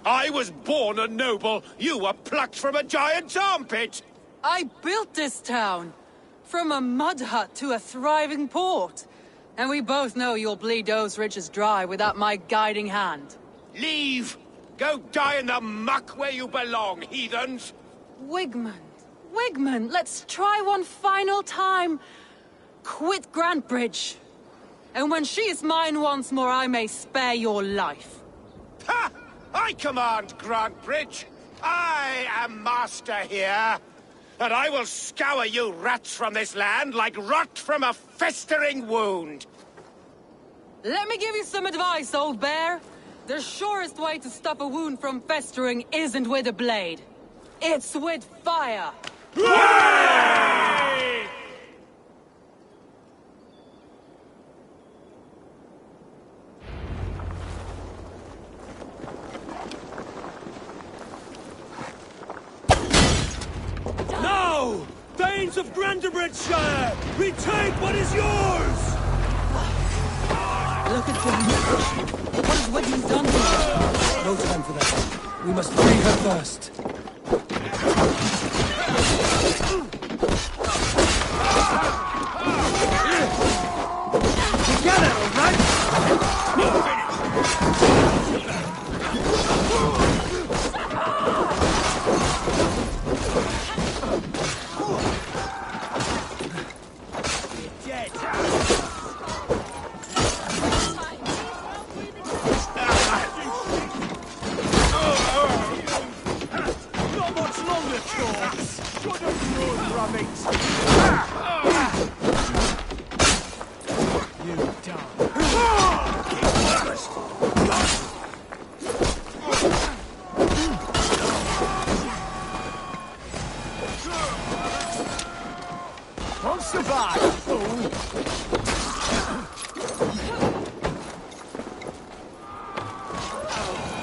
I was born a noble. You were plucked from a giant's armpit.
I built this town. From a mud hut to a thriving port. And we both know you'll bleed those riches dry without my guiding hand.
Leave! Go die in the muck where you belong, heathens!
Wigmund, let's try one final time. Quit Grantbridge. And when she is mine once more, I may spare your life.
Ha! I command Grantbridge. I am master here. And I will scour you rats from this land like rot from a festering wound.
Let me give you some advice, old bear. The surest way to stop a wound from festering isn't with a blade. It's with fire.
Hooray!
Now! Danes of Grantebridgeshire! Retake what is yours!
Look at them. What has Wigmund done to her? No time for that. We must free her first.
Together, all right?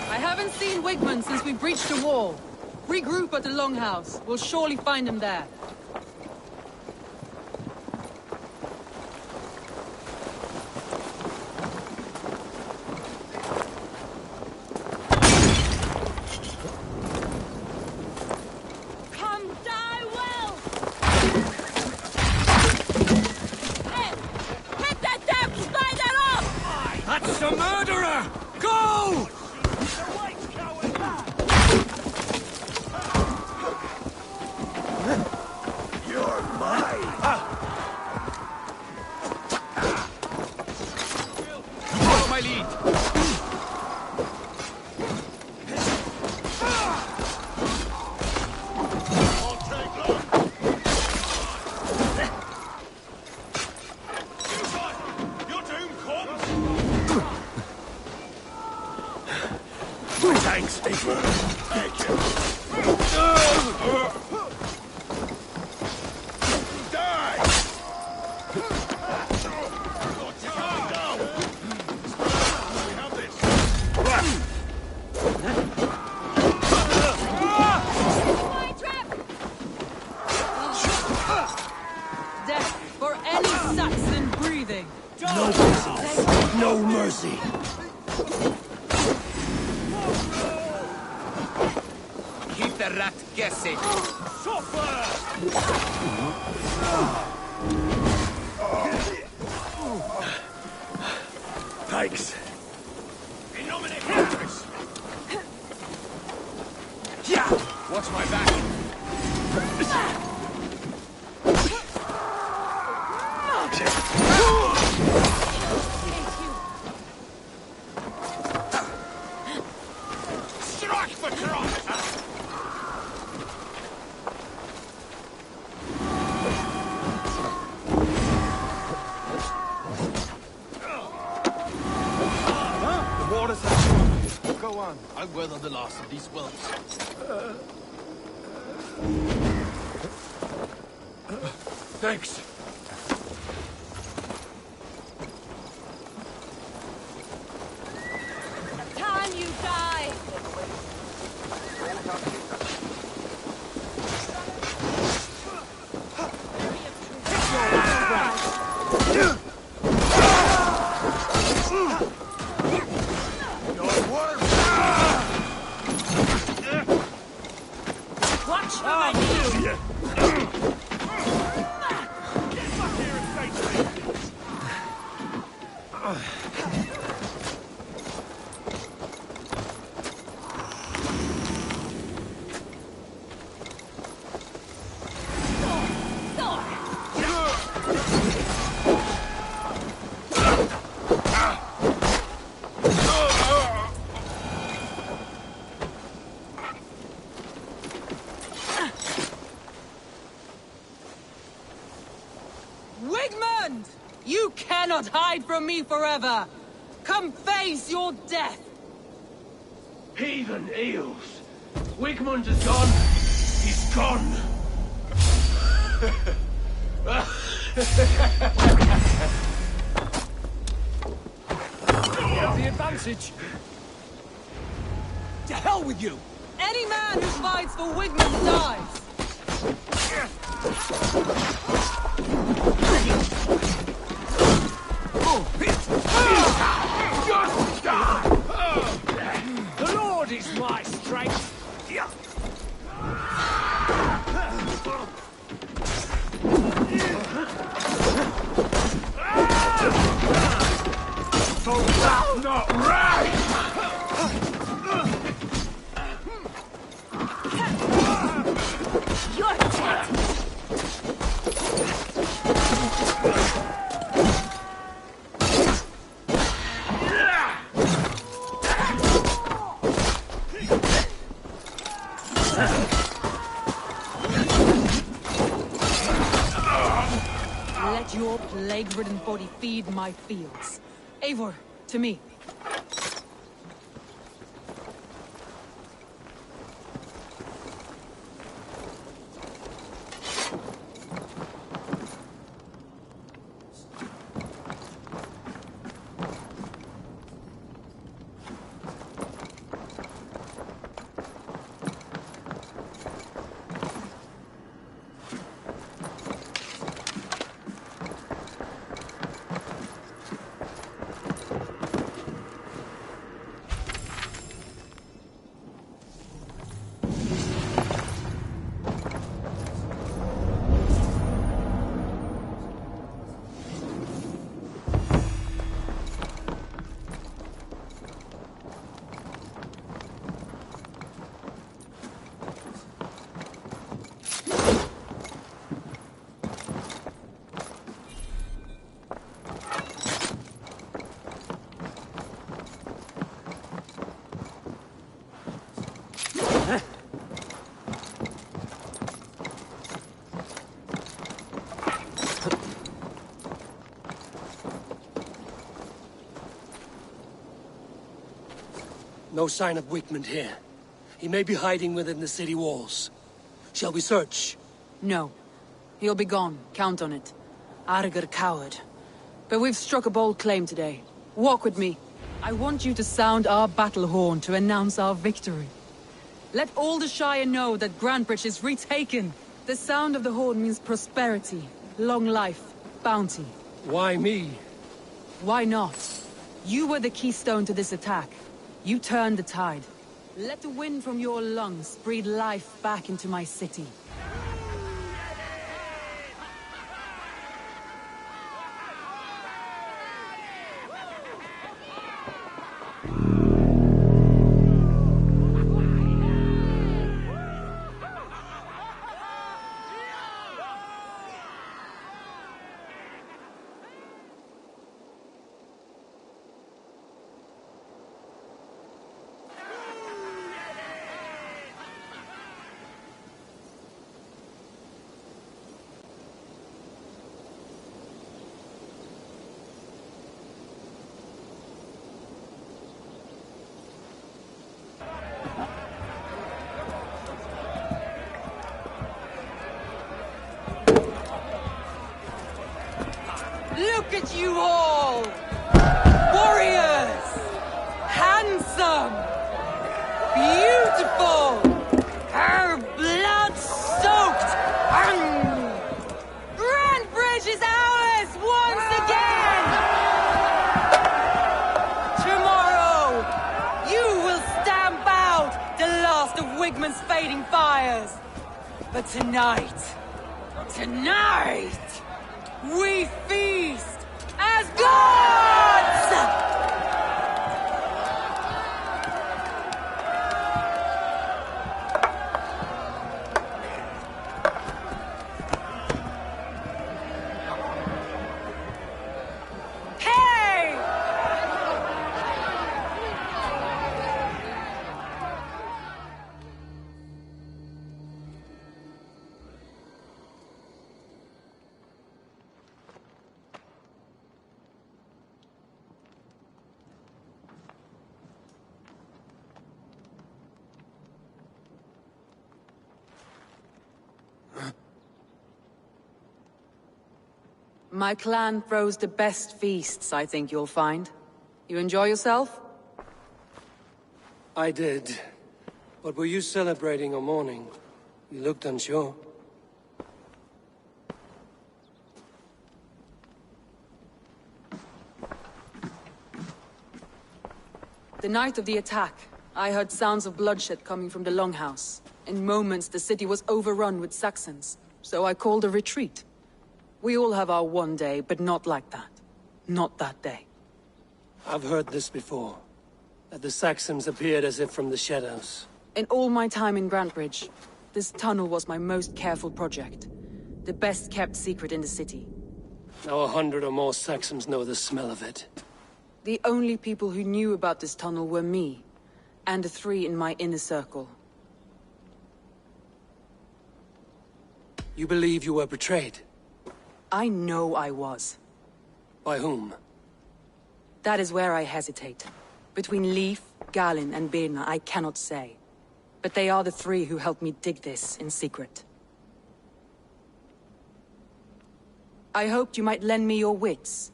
I haven't seen Wigmund since we breached the wall. Regroup at the Longhouse. We'll surely find him there.
Come die well! Hit that damn spider off!
That's the murderer! Go! You're mine! Follow my lead! Thanks, Igor. Thank you. Die! We have this.
Death for any Saxon breathing.
No mercy. No mercy.
Keep the rat guessing. Thanks. Yeah! Watch my back.
Strike for trot!
The waters have come. Go on. I'll weather the last of these wells. Thanks.
Time you die!
Wigmund! You cannot hide from me forever! Come face your death!
Heathen eels! Wigmund is gone! He's gone! You have the advantage! To hell with you!
Any man who fights for Wigmund dies!
The Lord is my strength!
Oh, that's not right!
You're dead!
Let your plague-ridden body feed my fields. Eivor, to me.
No sign of Wigmund here. He may be hiding within the city walls. Shall we search?
No. He'll be gone. Count on it. Arger coward. But we've struck a bold claim today. Walk with me. I want you to sound our battle horn to announce our victory. Let all the Shire know that Grantebridge is retaken. The sound of the horn means prosperity, long life, bounty.
Why me?
Why not? You were the keystone to this attack. You turned the tide. Let the wind from your lungs breathe life back into my city. Look at you all! Warriors! Handsome! Beautiful! Her blood-soaked! Grantebridge is ours once again! Tomorrow, you will stamp out the last of Wigmund's fading fires. But tonight, we feast as gods! My clan throws the best feasts, I think you'll find. You enjoy yourself?
I did. But were you celebrating or mourning? You looked unsure.
The night of the attack, I heard sounds of bloodshed coming from the Longhouse. In moments, the city was overrun with Saxons, so I called a retreat. We all have our one day, but not like that. Not that day.
I've heard this before. That the Saxons appeared as if from the shadows.
In all my time in Grantbridge, this tunnel was my most careful project. The best kept secret in the city.
Now 100 or more Saxons know the smell of it.
The only people who knew about this tunnel were me, and the 3 in my inner circle.
You believe you were betrayed?
I know I was.
By whom?
That is where I hesitate. Between Leif, Galin, and Birna, I cannot say. But they are the 3 who helped me dig this in secret. I hoped you might lend me your wits.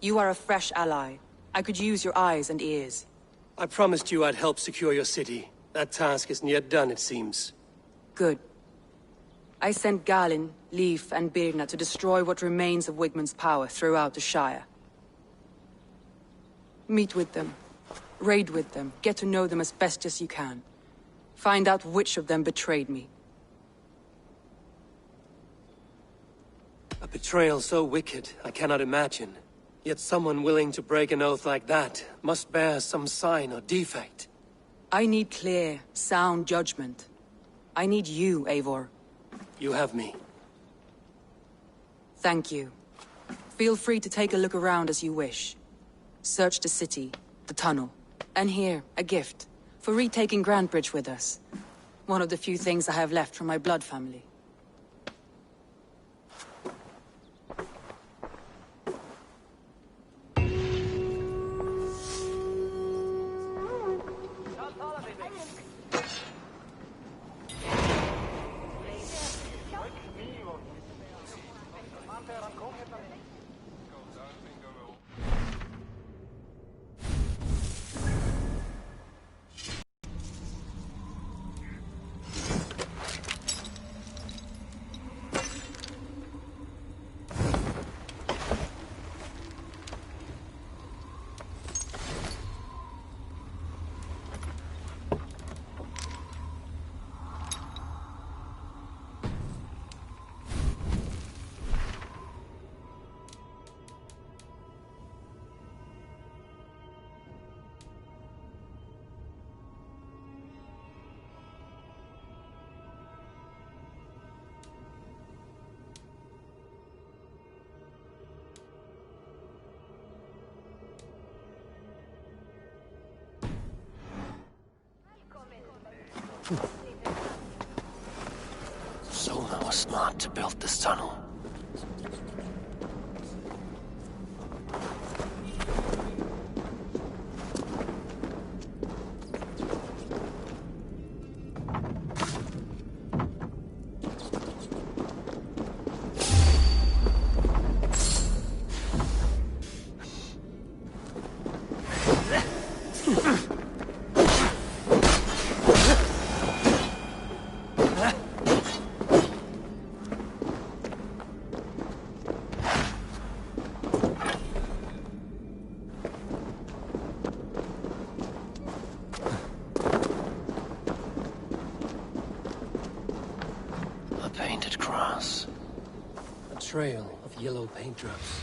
You are a fresh ally. I could use your eyes and ears.
I promised you I'd help secure your city. That task isn't yet done, it seems.
Good. I sent Galin, Leif, and Birna to destroy what remains of Wigmund's power throughout the Shire. Meet with them. Raid with them. Get to know them as best as you can. Find out which of them betrayed me.
A betrayal so wicked, I cannot imagine. Yet someone willing to break an oath like that must bear some sign or defect.
I need clear, sound judgment. I need you, Eivor.
You have me.
Thank you. Feel free to take a look around as you wish. Search the city, the tunnel, and here, a gift, for retaking Grantbridge with us. One of the few things I have left from my blood family.
Sona was smart to build this tunnel. Painted cross. A trail of yellow paint drops.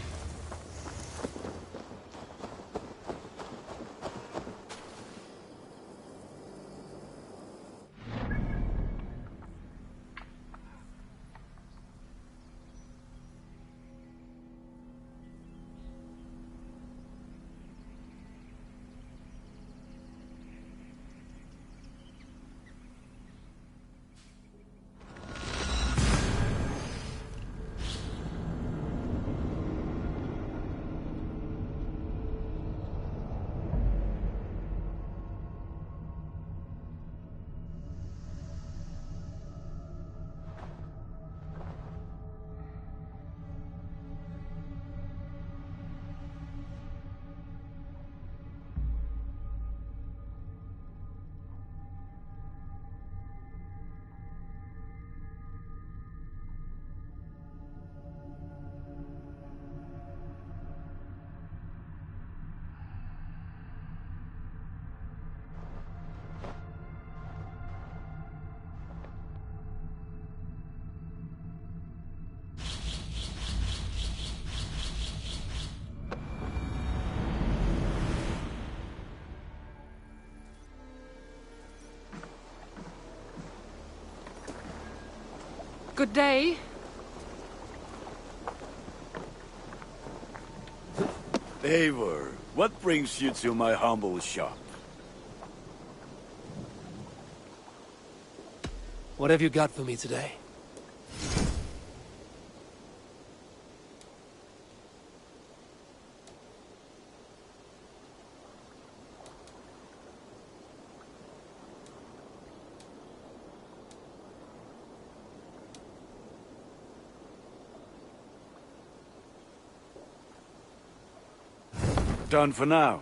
Good day.
Eivor, what brings you to my humble shop?
What have you got for me today?
Done for now.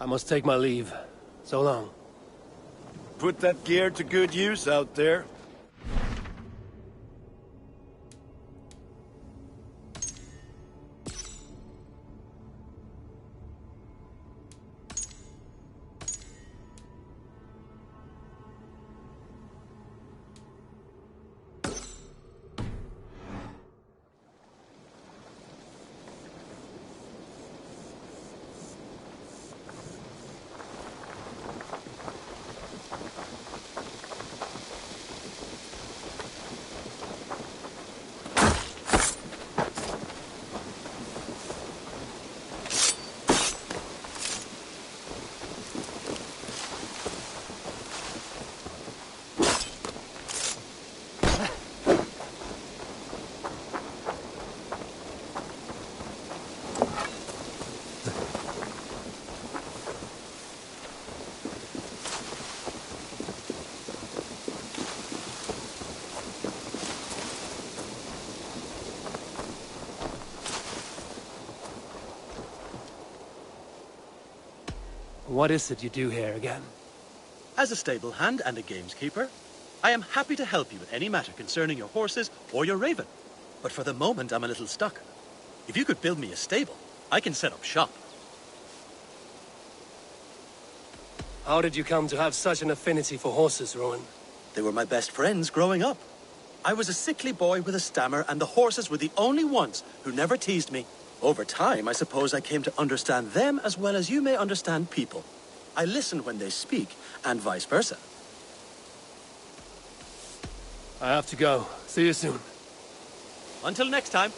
I must take my leave. So long.
Put that gear to good use out there.
What is it you do here again?
As a stable hand and a gameskeeper, I am happy to help you with any matter concerning your horses or your raven. But for the moment, I'm a little stuck. If you could build me a stable, I can set up shop.
How did you come to have such an affinity for horses, Rowan?
They were my best friends growing up. I was a sickly boy with a stammer, and the horses were the only ones who never teased me. Over time, I suppose I came to understand them as well as you may understand people. I listen when they speak, and vice versa.
I have to go. See you soon.
Until next time.